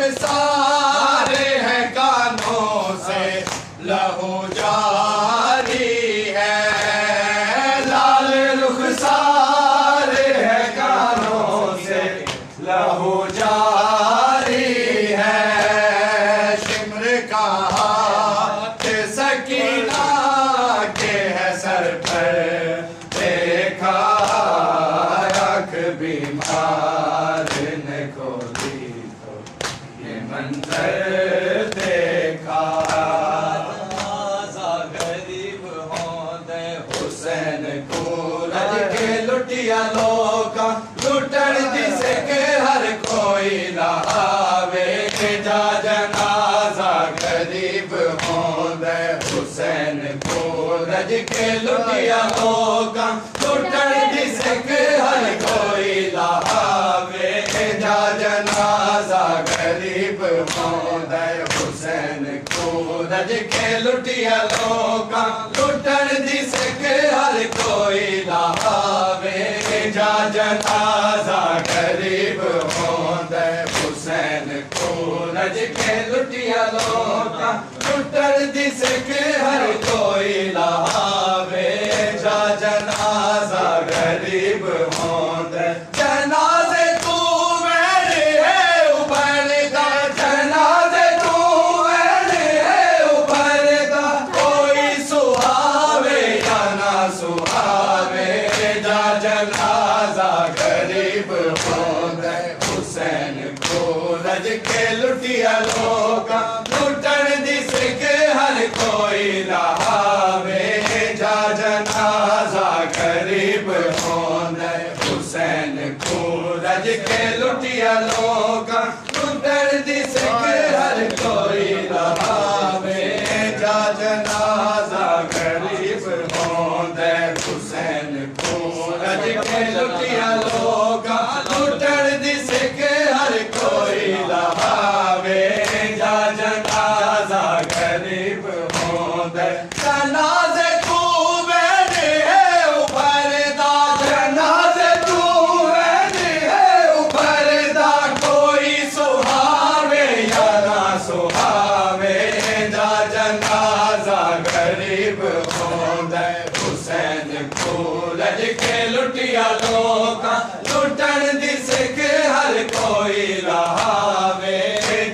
رخسار ہے کانوں سے لہو جاری ہے لال رخسار ہے کانوں سے لہو جاری ہے شمر کا ہاتھ سکینہ کے ہے سر پر دیکھا آنکھ بیمار نے کھولی تو یہ منظر دیکھا آزا غریب ہوندے حسین کو رج کے لٹیا لوکاں لٹن جسے کہ ہر کوئی لہاوے جا جنازہ غریب ہوندے حسین کو رج کے لٹیا لوکاں لٹن جسے کہ ہر کوئی لہاوے جا جنازہ غریب ہوندے حسین کو رج کے لٹیا لوکاں لٹن جسے کہ ہر کوئی لہاوے جا جنازہ غریب ہوندے حسین کو رج کے لٹیا لوکاں لٹن جسے کہ ہر کوئی لہاوے جا جنازہ غریب ہوندے جنازے تو میرے ہے ابھرتا جنازے تو میرے ہے ابھرتا کوئی سہاوے یا نہ سہاوے جا جنازہ غریب ہوندے حسین کو رج کے لٹیا لوکاں لٹن جس کے ہر کوئی لہاوے جا جنازہ غریب ہوندے حسین کو رج کے لٹیا لوکاں لٹن جس کے ہر کوئی لہاوے جا جنازہ غریب ہوندے حسین کو رج کے لٹیا لوکاں لٹن جس کے ہر کوئی لہاوے جا جنازہ غریب ہوندے جنازے تو میرے ہے ابھرتا جنازے تو میرے ہے ابھرتا کوئی سہاوے یا نہ سہاوے جا جنازہ غریب ہوندے حسین کو رج کے لٹیا لوکاں لٹن جس کے ہر کوئی لہاوے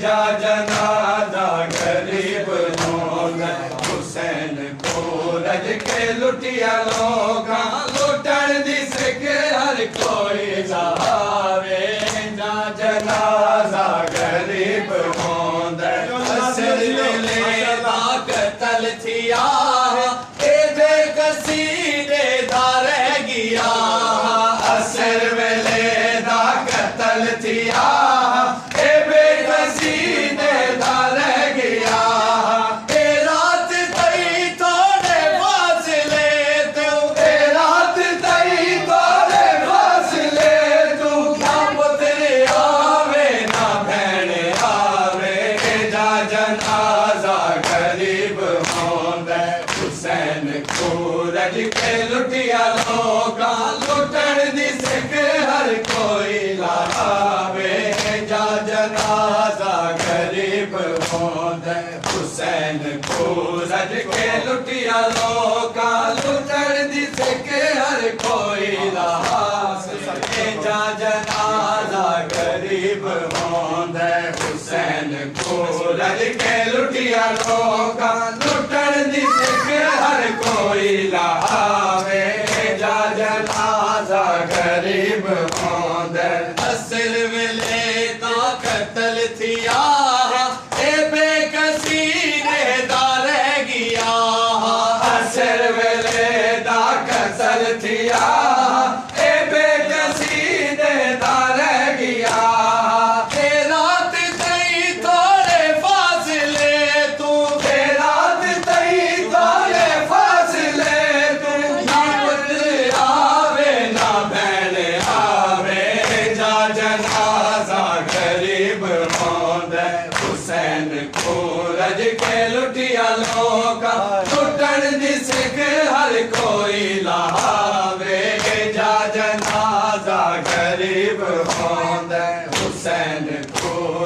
جا جنازہ غریب ہوندے حسین کو رج کے لٹیا لوکاں لٹن جس کے ہر کوئی لہاوے جا جنازہ غریب ہوندے اسر ویلے دا قتل تھیا اے بے کسی دے دا رہ گیا اسر ویلے دا قتل تھیا اے بے کسی دے دا رہ گیا اے رات تئی توڑے فاصلے تو اے رات تئی توڑے فاصلے تو نہ پتر آوے نہ بہن آوے جا جنازہ غریب ہوندے حسین کو رج کے لٹیا لوکاں لٹن جس کے ہر کوئی لہاوے جا جنازہ غریب ہوندے حسین کو رج کے لٹیا لوکاں لٹن جس کے ہر کوئی لہاوے جا جنازہ غریب ہوندے حسین کو رج کے لٹیا لوکاں لٹن جس کے ہر کوئی لہاوے جا جنازہ غریب ہوندے اسر ویلے دا قتل تھیا اے بے کسی دے دا رہ گیا اسر ویلے دا قتل تھیا اے بے کسی دے دا رہ گیا اے رات تئی توڑے فاصلے تو اے رات تئی توڑے فاصلے تو نہ پتر آوے نہ بہن آوے جا جنازہ غریب ہوندے حسین کو رج کے لٹیا لوکاں لٹن جس کے ہر کوئی لہاوے جا جنازہ غریب ہوندے حسین کو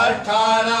18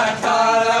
18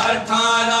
18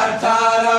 18